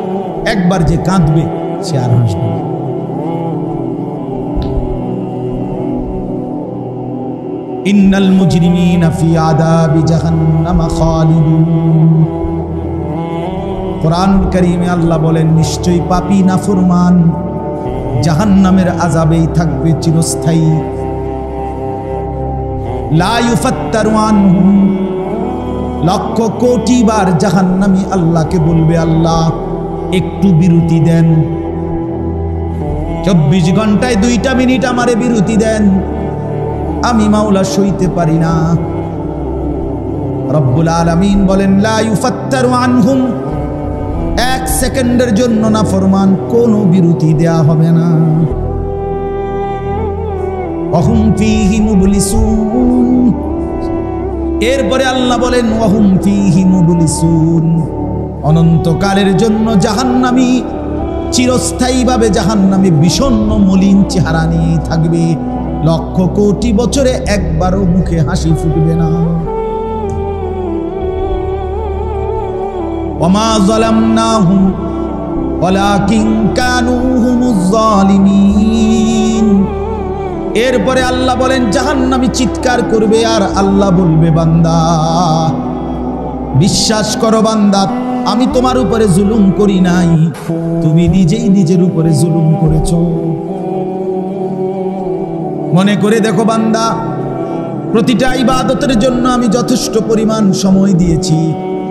একবার যে কাঁদবে সে আর হাসবে না। ইন্নাল মুজরিমিনা ফি আযাবি জাহান্নাম খালিদুন। কোরআনুল কারীমে আল্লাহ বলেন, নিশ্চয়ই পাপী নাফরমান জাহান্নামের আযাবেই থাকবে চিরস্থায়ী। লা ইউফাত্তারু আনহুম, লক্ষ কোটি বার জাহান্নামী আল্লাহকে বলবে, আল্লাহ একটু বিরতি দেন, 24 ঘন্টায় 2টা মিনিট আমারে বিরতি দেন, আমি মাওলা সইতে পারি না। রব্বুল আলামিন বলেন, লা ইউফাত্তারু আনহুম, 1 সেকেন্ডের জন্য না ফরমান কোনো বিরতি দেয়া হবে না। ওয়াহুম ফীহি মুবলিসুন, এরপরে আল্লাহ বলেন ওয়াহুম ফীহি মুবলিসুন, অনন্তকালের জন্য জাহান্নামী, চিরস্থায়ীভাবে জাহান্নামী বিষণ্ণ মলিন চেহারা নিয়ে থাকবে, লক্ষ কোটি বছরে একবারও মুখে হাসি ফুটবে না। ওয়ামা যালামনাহুম ওয়ালাকিন কানু হুমুজ যালিমিন। এরপরে আল্লাহ বলেন, জাহান্নামী চিৎকার করবে আর আল্লাহ বলবে, বান্দা বিশ্বাস করো বান্দা, আমি তোমার উপরে জুলুম করি নাই, তুমি নিজেই নিজের উপরে জুলুম করেছো। মনে করে দেখো বান্দা, প্রতিটা ইবাদতের জন্য আমি যথেষ্ট পরিমাণ সময় দিয়েছি,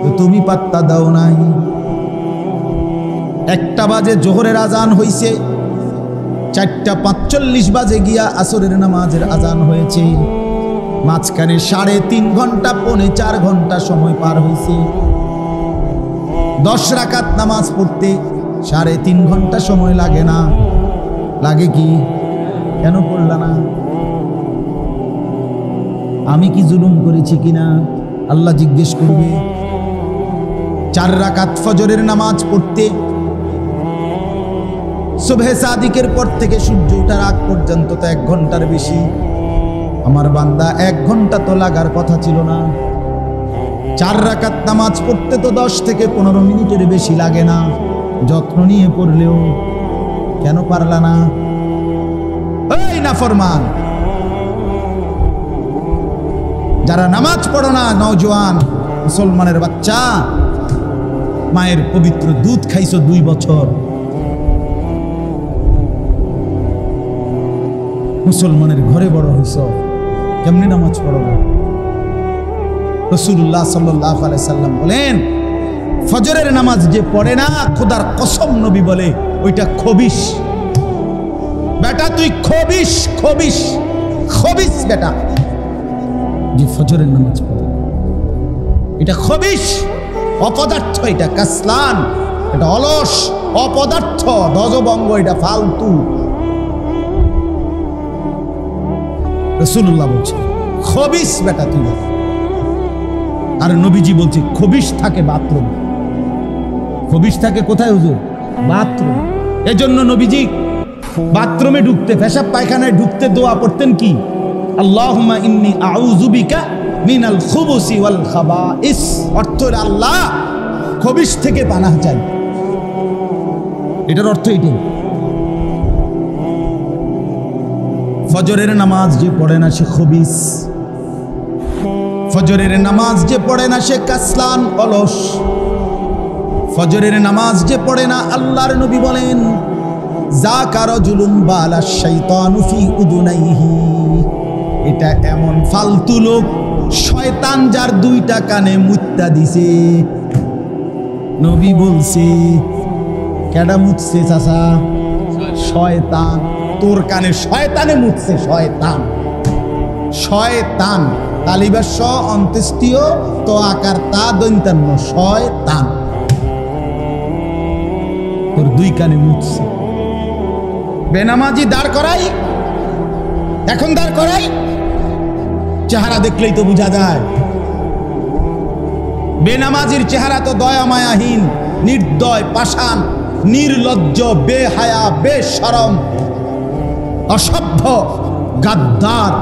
তো তুমি পাত্তা দাও নাই। 1টা বাজে জোহরের আজান হইছে, 4:45 বাজে গিয়া আসরের নামাজের আজান হয়েছে, মাঝখানে 3.5 ঘন্টা, 4.25 ঘন্টা সময় পার হয়েছে। 10 রাকাত নামাজ পড়তে 3.5 ঘন্টা সময় লাগে না? লাগে কি? কেন পড়লা না? আমি কি জুলুম করেছি কিনা আল্লাহ জিজ্ঞেস করবে। 4 রাকাত ফজরের নামাজ পড়তে সুবহে সাদিকের পর থেকে সূর্য ওঠার আগ পর্যন্ত তো 1 ঘন্টার বেশি। আমার বান্দা 1 ঘন্টা তো লাগার কথা ছিল না। 4 রাকাত নামাজ পড়তে তো 10 থেকে 15 মিনিটের বেশি লাগে না, যত্ন নিয়ে পড়লেও। কেন পারলা না? এই নাফরমান, যারা নামাজ পড়ো না, নওজোয়ান মুসলমানের বাচ্চা, মায়ের পবিত্র দুধ খাইছো 2 বছর, মুসলমানের ঘরে বড় হইছ, কেমনি নামাজ পড়ো না? রাসূলুল্লাহ সাল্লাল্লাহু আলাইহি সাল্লাম বলেন, ফজরের নামাজ যে পড়ে না, খোদার কসম নবী বলে, ওইটা খবিশ বেটা, তুই খবিশ, খবিশ, খবিশ বেটা, যে ফজরের নামাজ পড়ে। এটা খবিশ, অপদার্থ, এটা কাসলান, এটা অলস, অপদার্থ, ধ্বজভঙ্গ, এটা ফালতু। রাসূলুল্লাহ বলছে খবিশ বেটা তুই। আর নবীজি বলছে খবিশ থাকে বাথরুম। খবিশ থাকে কোথায় হুজুর? বাথরুম। এজন্য নবীজি বাথরুমে ঢুকতে, পেশাব পায়খানায় ঢুকতে দোয়া পড়তেন কি? আল্লাহুম্মা ইন্নী আউযু বিকা মিনাল খুবুসি ওয়াল খাবাইস। অর্থ হলো আল্লাহ খবিশ থেকে পানাহ চাই, এটার অর্থ এটাই। ফজরের নামাজ যে পড়ে না সে খবিশ। ফজরের নামাজ যে পড়ে না সে কাসলান অলস। ফজরের নামাজ যে পড়ে না, আল্লাহর নবী বলেন যাকা রাজুলুন বালা শাইতানু ফি উদুনাইহি, এটা এমন ফালতু লোক শয়তান যার দুইটা কানে মুত্তা দিছে। নবী বলছে কেডা মুতছে চাচা? শয়তান। তোর কানে শয়তানে মুতছে, শয়তান। শয়তান তালিবাস অন্ত্যেষ্টিয় তো আকার তা দৈন্তান্ন, শয়তান তোর দুই কানে মুতছে। বেনামাজি দাঁড় করাই, এখন দাঁড় করাই, চেহারা দেখলেই তো বোঝা যায়। বেনামাজির চেহারা তো দয়া মায়াহীন, নির্দয়, পাষাণ, নির্লজ্জ, বেহায়া, বেশরম, অসভ্য, গাদ্দার।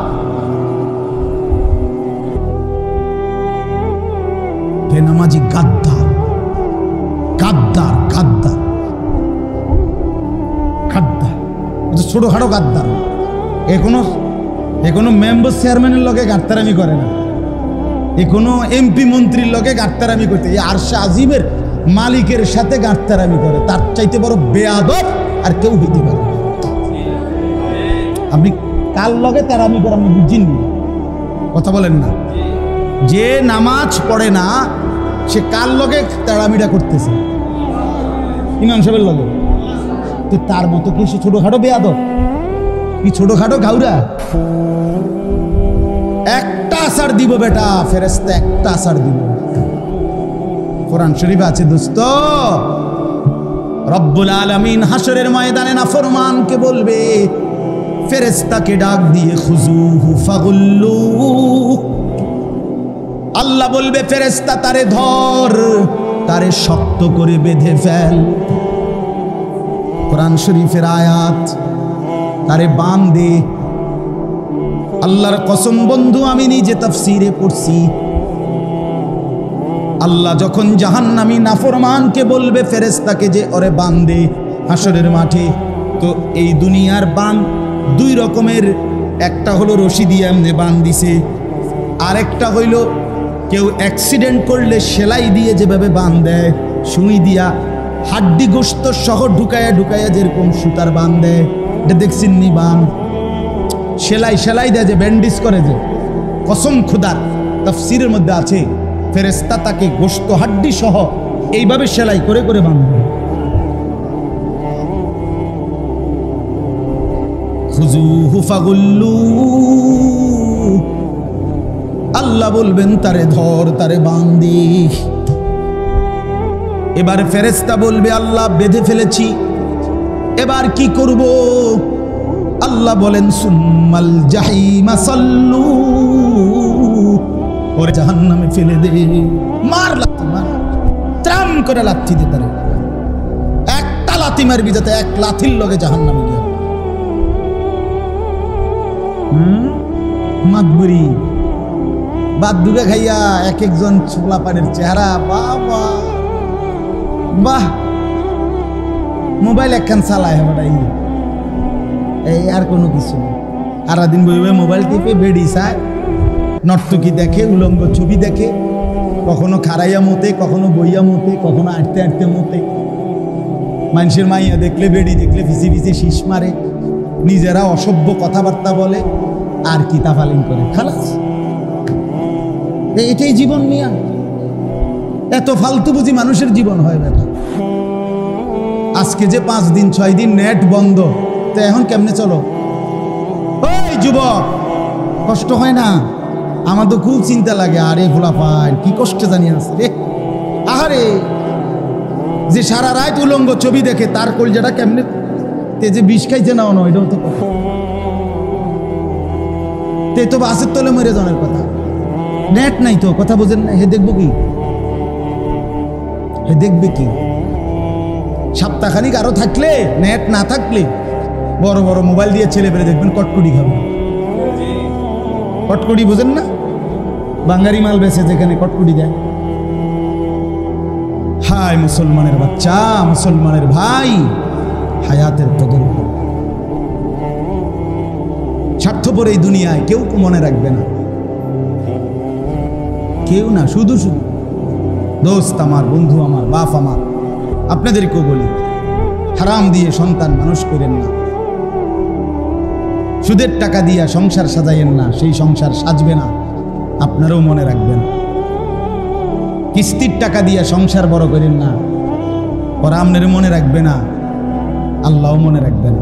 বেনামাজি গাদ্দার, গাদ্দার, গাদ্দার, গাদ্দার। ছোটখাটো গাদ্দার। এখনো মেম্বার চেয়ারম্যানের লগে গাদ্দারামি করে না, এখনো এমপি মন্ত্রীর লগে গাদ্দারামি করতে, এই আরশে আজিমের মালিকের সাথে গাদ্দারামি করে। তার চাইতে বড় বেয়াদব আর কেউ হইতে পারে না। আপনি কার লগে তারামি করে আপনি বুঝিনি, কথা বলেন না। যে নামাজ পড়ে না সে কার লগে তারামিটা করতেছে? ইমাম সাহেবের লগে। তো তার মতো কি সে ছোটখাটো বেয়াদব? কি ছোটখাটো ঘাউরা? একটা আসার দিব বেটা, ফেরেশতা একটা আসার দিব। কোরআন শরীফে আছে দোস্ত, রব্বুল আলামিন হাসরের ময়দানে নাফরমানকে বলবে, ফেরেশতাকে ডাক দিয়ে খুজুহু ফাগুল্লু, আল্লাহ বলবে ফেরেশতা তারে ধর, তারে শক্ত করে বেঁধে ফেল। কোরআন শরীফের আয়াত, তারে বাঁধে। আল্লাহর কসম বন্ধু, আমি নিজে তাফসীরে পড়ছি। আল্লাহ যখন জাহান্নামী নাফরমানকে বলবে ফেরেশতাকে যে ওরে বাঁধে হাসরের মাঠে, তো এই দুনিয়ার বাঁধ দুই রকমের। একটা হলো রশি দিয়ে এমনি বাঁধ দিছে, আরেকটা হইল কেউ অ্যাক্সিডেন্ট করলে সেলাই দিয়ে যেভাবে বাঁধ দেয়, সুই দিয়া হাড্ডি গোস্ত সহ ঢুকায়া ঢুকায়া যেরকম সুতার বাঁধ দেয়, এটা দেখছেন নি? বাঁধ সেলাই দেয়, যে ব্যান্ডেজ করে, যে কসম খুদার তাফসীরের মধ্যে আছে ফেরেশতা তাকে গোস্ত হাড্ডি সহ এইভাবে সেলাই করে করে বাঁধবে। খুজুহু ফাগুল্লু, আল্লাহ বলবেন তারে ধর, তারে বাঁধি। এবার ফেরেশতা বলবে আল্লাহ বেঁধে ফেলেছি, এবার কি করব? আল্লাহ বলেন সুম্মাল জাহিমা সাল্লু, ওরে জাহান্নামে ফেলে দে। মার লাথি, মার, ত্রাম করে লাথি দে তারে। একটা লাথি মারবি যাতে এক লাথির লগে জাহান্নামে গিয়ে মাতবুরি বাদ দুগে খাইয়া এক একজন ছোলা পানের চেহারা, বাবা বাহ, মোবাইল একখান চালায় হবাটাই, এই আর কোনো কিছু না। সারাদিন বইবে মোবাইল টিপে, বেড়ি চায়, নর্তকী দেখে, উলঙ্গ ছবি দেখে, কখনো খাড়াইয়া মতে, কখনো বইয়া মতে, কখনো আটতে আটতে মতে। মানুষের মাইয়া দেখলে, বেড়ি দেখলে ফিসি ফিসি শীষ মারে, নিজেরা অসভ্য কথাবার্তা বলে, আর কি তাফালিং করে, খালাস। এটাই জীবন মিয়া। এত ফালতু বুঝি মানুষের জীবন হয় বেটা। আজকে যে 5 দিন 6 দিন নেট বন্ধ, তো এখন কেমনে চলো? ওই যুবক, কষ্ট হয় না? আমার তো খুব চিন্তা লাগে। আরে ভোলা পায় কি কষ্ট জানি আছে রে। আহারে, যে সারা রাত উলঙ্গ ছবি দেখে তার কলজাটা কেমনে তেজে বিষ খাইছে না, এটাও তো কথা। তে তো বাসের তলে মরে যাওয়ার কথা। নেট নাই তো, কথা বোঝেন না। হে দেখবো কি? হে দেখবে কি? সপ্তাহখানিক আরো থাকলে, নেট না থাকলে বড় বড় মোবাইল দিয়ে ছেলে পেলে দেখবেন কটকটি খাবে। কটকটি বোঝেন না? বাঙালি মাল বেছে যেখানে কটকটি দেয়। হায় মুসলমানের বাচ্চা, মুসলমানের ভাই, হায়াতের কদর। স্বার্থপর এই দুনিয়ায় কেউ মনে রাখবে না। কেউ না, শুধু শুধু। দোস্ত আমার, বন্ধু আমার, বাপ আমার, আপনাদেরকেও বলি, হারাম দিয়ে সন্তান মানুষ করেন না। সুদের টাকা দিয়া সংসার সাজাইয়েন না, সেই সংসার সাজবে না, আপনারাও মনে রাখবেন। কিস্তির টাকা দিয়া সংসার বড় করেন না, ওরা আপনার মনে রাখবে না, আল্লাহও মনে রাখবে না।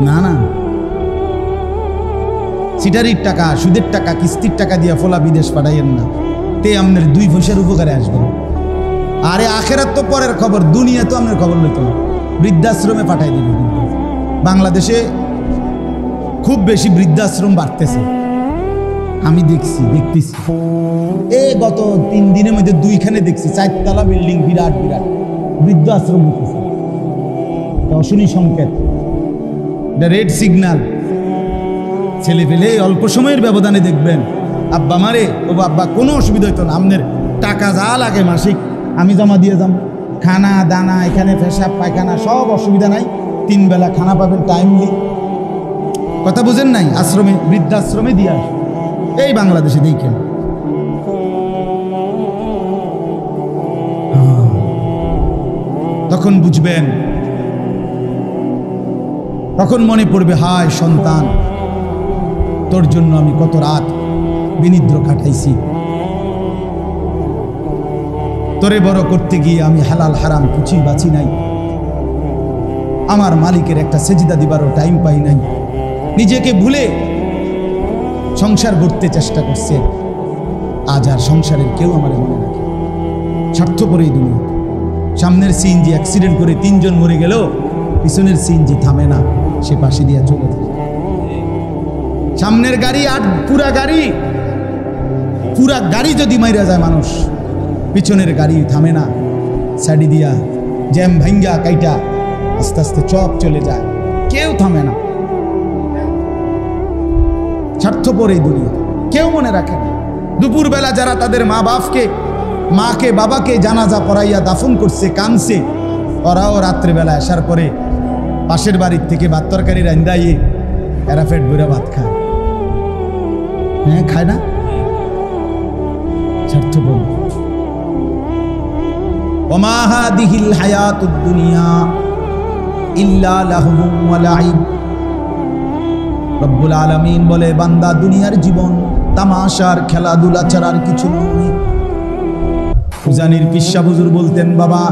না না, সিটারির টাকা, সুদের টাকা, কিস্তির টাকা দিয়া ফোলা বিদেশ পাঠাইয়েন না, তে আপনার 2 পয়সার উপকারে আসবেন। আরে আখেরাত তো পরের খবর, দুনিয়া তো আপনার খবর লইত না, বৃদ্ধাশ্রমে পাঠাই দিবে। বাংলাদেশে খুব বেশি বৃদ্ধাশ্রম বাড়তেছে, আমি দেখতেছি। গত 3 দিনের মধ্যে 2খানে দেখছি, 4 তলা বিল্ডিং, বিরাট বিরাট বৃদ্ধাশ্রম হতেছে। অশনি সংকেত, রেড সিগন্যাল। ছেলে পেলে অল্প সময়ের ব্যবধানে দেখবেন, আব্বা মারে, ও আব্বা কোনো অসুবিধা হইতো না, আপনার টাকা যা লাগে মাসিক আমি জমা দিয়ে যাম, খানা দানা, এখানে পেশাব পায়খানা সব অসুবিধা নাই, 3 বেলা খানা পাবেন টাইমলি। কথা বুঝেন নাই? আশ্রমে, বৃদ্ধাশ্রমে দিয়ে আস, এই বাংলাদেশে দেখেন। তখন বুঝবেন, তখন মনে পড়বে, হায় সন্তান, তোর জন্য আমি কত রাত বিনিদ্র কাটাইছি, তোরে বড় করতে গিয়ে আমি হালাল হারাম কিছুই বাঁচি নাই, আমার মালিকের একটা সেজদা দিবারও টাইম পাই নাই, নিজেকে ভুলে সংসার গড়তে চেষ্টা করছে। আজ আর সংসারের কেউ আমার মনে রাখে, স্বার্থপরই দুনিয়া। সামনের সিএনজি অ্যাক্সিডেন্ট করে 3 জন মরে গেল, পিছনের সিএনজি থামে না, সে পাশে দিয়ে চলে যায়। সামনের গাড়ি আর পুরা গাড়ি যদি মাইরা যায় মানুষ, পিছনের গাড়ি থামে না, সাইডি দিয়া জ্যাম ভাঙ্গা কাইটা আস্তে আস্তে চপ চলে যায়, কেউ থামে না। স্বার্থপর এই দুনিয়া, কেউ মনে রাখে না। দুপুরবেলা যারা তাদের মাকে বাবাকে জানাজা পড়াইয়া দাফন করছে, কানছে, ওরাও রাত্রেবেলা আসার পরে পাশের বাড়ির থেকে ভাত তরকারি রান্দাইয়ে এরা পেট ভরে ভাত খায়। হ্যাঁ, খায় না? স্বার্থপর। ওমা হাদিহিল হায়াতুদ দুনিয়া ইল্লা লাহবুম ওয়া লাইব। রব্বুল আলামিন বলে, বান্দা, দুনিয়ার জীবন তামাশার খেলাধুলা ছাড়া আর কিছু নয়। ফুজানির পিসা হুজুর বলতেন, বাবা,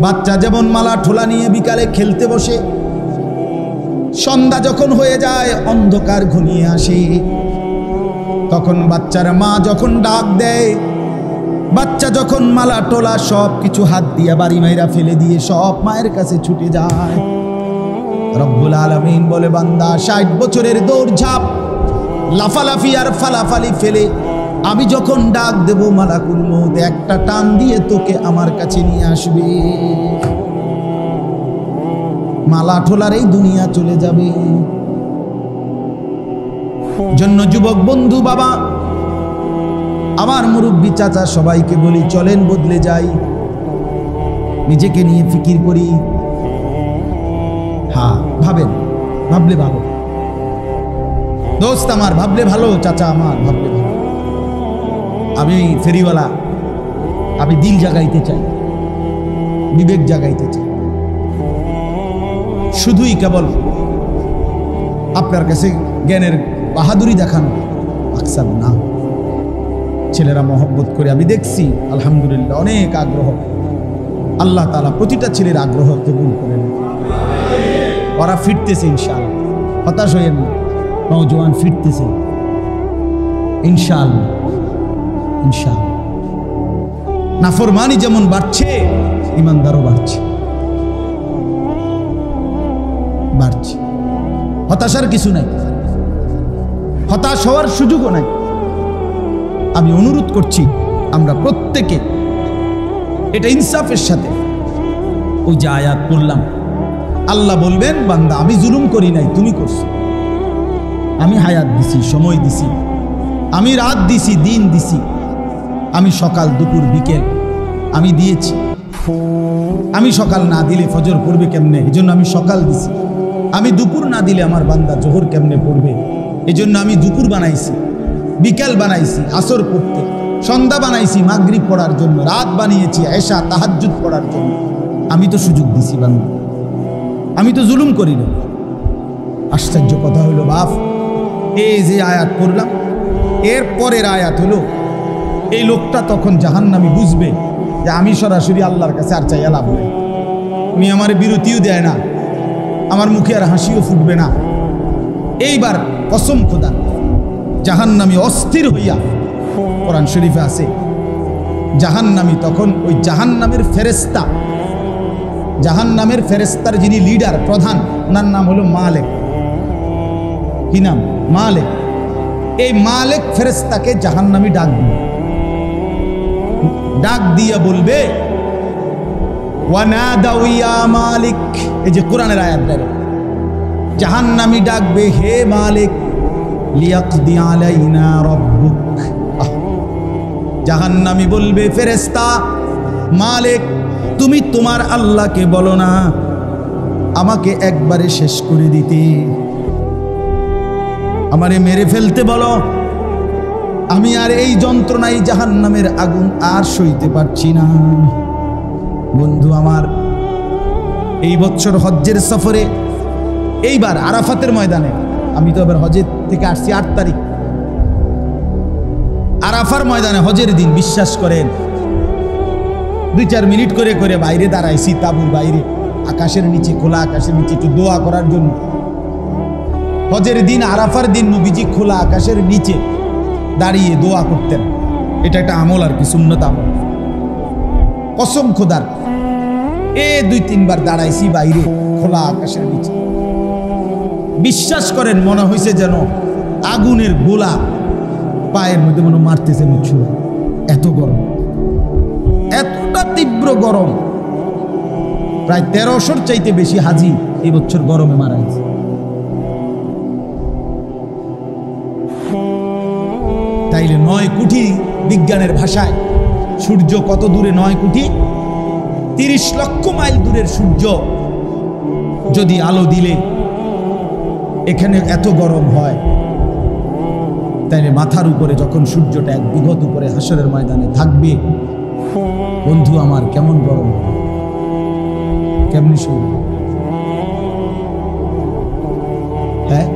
বাচ্চা যেমন মালা ঠোলা নিয়ে বিকালে খেলতে বসে, সন্ধ্যা যখন হয়ে যায়, অন্ধকার ঘনিয়ে আসে, তখন বাচ্চার মা যখন ডাক দেয়, বাচ্চা যখন মালা টোলা সব কিছু হাত দিয়া বাড়ি মাইরা ফেলে দিয়ে সব মায়ের কাছে ছুটে যায়। রব্বুল আলামিন বলে, বান্দা, 60 বছরের দৌড়ঝাঁপ, লাফালাফি আর ফালাফালি ফেলে আমি যখন ডাক দেব, মালাকুল মউত একটা টান দিয়ে তোকে আমার কাছে নিয়ে আসবে। মালা ঠোলার এই দুনিয়া চলে যাবে। জন্য যুবক বন্ধু, বাবা, আমার মুরব্বী চাচা, সবাইকে বলি, চলেন বদলে যাই, নিজেকে নিয়ে ফিকির করি। হ্যাঁ, ভাবলে ভালো। দোস্ত আমার, ভাবলে ভালো। চাচা আমার, ভাবলে ভালো। আমি ফেরিওয়ালা, আমি দিল জাগাইতে চাই, বিবেক জাগাইতে চাই। শুধুই কেবল আপনার কাছে জ্ঞানের বাহাদুরি দেখানো মাকসাদ না। ছেলেরা মহব্বত করে, আমি দেখছি আলহামদুলিল্লাহ, অনেক আগ্রহ। আল্লাহ তাআলা প্রতিটা ছেলের আগ্রহ কবুল করেন। ওরা ফিরতেছে ইনশাআল্লাহ, হতাশ হইয়েন না, নওজোয়ান ফিরতেছে ইনশাআল্লাহ। ইনশাআল্লাহ। নাফরমানি যেমন বাড়ছে, ইমানদারও বাড়ছে। হতাশার কিছু নাই, হতাশ হওয়ার সুযোগও নাই। আমি অনুরোধ করছি, আমরা প্রত্যেকে এটা ইনসাফের সাথে, ওই যে আয়াত পড়লাম, আল্লাহ বলবেন, বান্দা, আমি জুলুম করি নাই, তুমি করছো। আমি হায়াত দিছি, সময় দিছি, আমি রাত দিছি, দিন দিছি, আমি সকাল দুপুর বিকেল আমি দিয়েছি। আমি সকাল না দিলে ফজর পড়বে কেমনে, এই জন্য আমি সকাল দিছি। আমি দুপুর না দিলে আমার বান্দা জোহর কেমনে পড়বে, এই জন্য আমি দুপুর বানাইছি, বিকাল বানাইছি আসর পড়তে, সন্ধ্যা বানাইছি মাগরিব পড়ার জন্য, রাত বানিয়েছি এশা তাহাজ্জুদ পড়ার জন্য। আমি তো সুযোগ দিছি বাংলা, আমি তো জুলুম করি না। আশ্চর্য কথা হলো বাপ, এই যে আয়াত পড়লাম এর পরের আয়াত হলো এই লোকটা তখন জাহান্নামী বুঝবে যে আমি সরাসরি আল্লাহর কাছে আর চাইয়া লাভ নেই, উনি আমার বিরতিও দেয় না, আমার মুখে আর হাসিও ফুটবে না। এইবার কসম খোদা জাহান্নামী অস্থির হইয়া, কোরআন শরীফে আছে জাহান্নামী তখন ওই জাহান্নামের ফেরেশতা, জাহান্নামের ফেরেশতার যিনি লিডার প্রধান, ওনার নাম হলো মালেক। কি নাম? মালেক। এই মালেক ফেরেশতাকে জাহান্নামী ডাক দিবে, ডাক দিয়া বলবে ওয়ানাদাউ ইয়া মালিক। এই যে কোরআনের আয়াত দ্বারা জাহান্নামী ডাকবে, হে মালিক, লিয়াকদি আলাইনা রাব্বুক। জাহান্নামী বলবে ফেরেশতা মালিক তুমি তোমার আল্লাহকে বলো না আমাকে একবারে শেষ করে দিতে, আমারে মেরে ফেলতে বলো, আমি আর এই যন্ত্রণায় জাহান্নামের আগুন আর সইতে পারছি না। বন্ধু আমার, এই বছর হজ্জের সফরে এইবার আরাফাতের ময়দানে, আমি তো এবার হজের থেকে আসছি 8 তারিখ, আরাফার ময়দানে হজের দিন বিশ্বাস করেন 2-4 মিনিট করে করে বাইরে দাঁড়াইছি, তাঁবুর বাইরে আকাশের নিচে, খোলা আকাশের নিচে একটু দোয়া করার জন্য। হজের দিন আরাফার দিন নবীজি খোলা আকাশের নিচে দাঁড়িয়ে দোয়া করতেন, এটা একটা আমল আর কি, সুন্নত আমল। কসম খোদার 2-3 বার দাঁড়াইছি বাইরে খোলা আকাশের নিচে, বিশ্বাস করেন মনে হয়েছে যেন আগুনের গোলা পায়ের মধ্যে মনে মারতেছে মুছু, এত গরম, এতটা তীব্র গরম। প্রায় 1300-র চাইতে বেশি হাজি এই বছর গরমে মারা গেছে। তাইলে 9 কোটি বিজ্ঞানের ভাষায় সূর্য কত দূরে? 9 কোটি 30 লক্ষ মাইল দূরের সূর্য যদি আলো দিলে এখানে এত গরম হয়, তাইলে মাথার উপরে যখন সূর্যটা 1 বিঘত উপরে হাসরের ময়দানে থাকবে, বন্ধু আমার কেমন গরম, কেমনি সূর্য? হ্যাঁ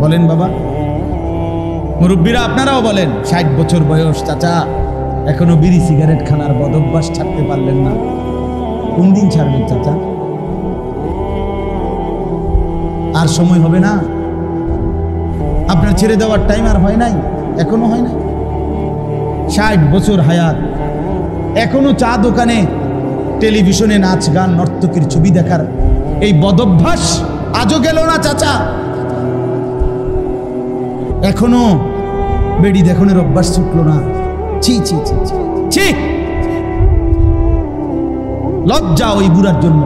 বলেন বাবা, মুরব্বীরা আপনারাও বলেন, 60 বছর বয়স চাচা, এখনো বিড়ি সিগারেট খানার বদভ্যাস ছাড়তে পারলেন না, কোন দিন ছাড়বেন চাচা? আর সময় হবে না, আপনার ছেড়ে দেওয়ার টাইম আর হয় নাই, এখনো হয় নাই। 60 বছর হায়াত, এখনো চা দোকানে টেলিভিশনে নাচ গান নর্তকীর ছবি দেখার এই বদভ্যাস আজও গেল না চাচা, এখনো বেড়ি দেখনের অভ্যাস ছুটলো না। ছি ছি ছি ছি, লজ্জা ওই বুড়ার জন্য,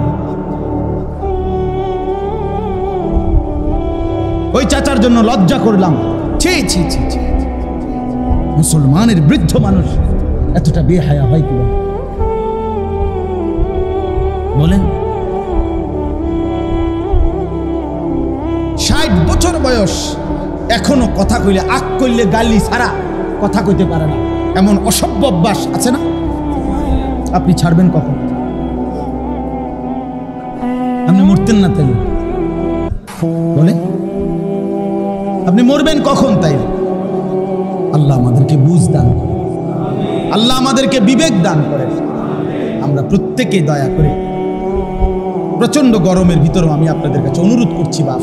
ওই চাচার জন্য লজ্জা করলাম। ছি ছি ছি ছি, মুসলমানের বৃদ্ধ মানুষ এতটা বেহায়া হয় কি বলেন? 60 বছর বয়স, এখনো কথা কইলে, আক কইলে গালি ছাড়া কথা কইতে পারে না, এমন অসভ্য অভ্যাস আছে না? আপনি ছাড়বেন কখন? আপনি মরতেন না তাইলে বলে, আপনি মরবেন কখন? তাই আল্লাহ আমাদেরকে বুঝ দান করে, আল্লাহ আমাদেরকে বিবেক দান করে। আমরা প্রত্যেকে দয়া করে, প্রচন্ড গরমের ভিতরেও আমি আপনাদের কাছে অনুরোধ করছি বাপ,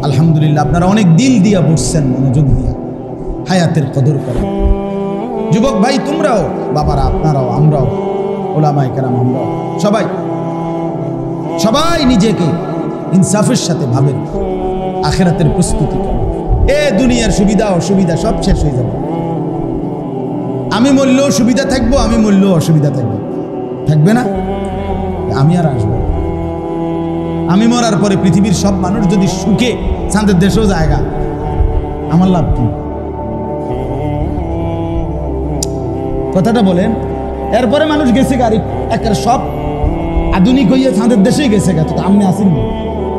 আলহামদুলিল্লাহ আপনারা অনেক দিল দিয়া বসছেন, মনোযোগ দিয়া হায়াতের কদর করেন। যুবক ভাই তোমরাও, বাবারা আপনারাও, আমরাও, ওলামায়ে কেরাম আমরাও, সবাই নিজেকে ইনসাফের সাথে ভাবেন, আখিরাতের প্রস্তুতি করেন। এ দুনিয়ার সুবিধা অসুবিধা সব শেষ হয়ে যাবে, আমি মরলেও সুবিধা থাকবো, আমি মরলেও অসুবিধা থাকবো, থাকবে না? আমি আর আসবো, আমি মরার পরে পৃথিবীর সব মানুষ যদি সুখে চাঁদের দেশেও জায়গা, আমার লাভ কি? কথাটা বলেন। এরপরে মানুষ গেছে গাড়ি একটা সব আধুনিক হইয়া চাঁদের দেশেই গেছে গা, তো আমি আসিনি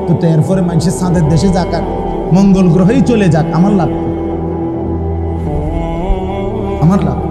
তো, এরপরে মানুষের চাঁদের দেশে যাকার মঙ্গল গ্রহেই চলে যাক, আমার লাভ কি? আমার লাভ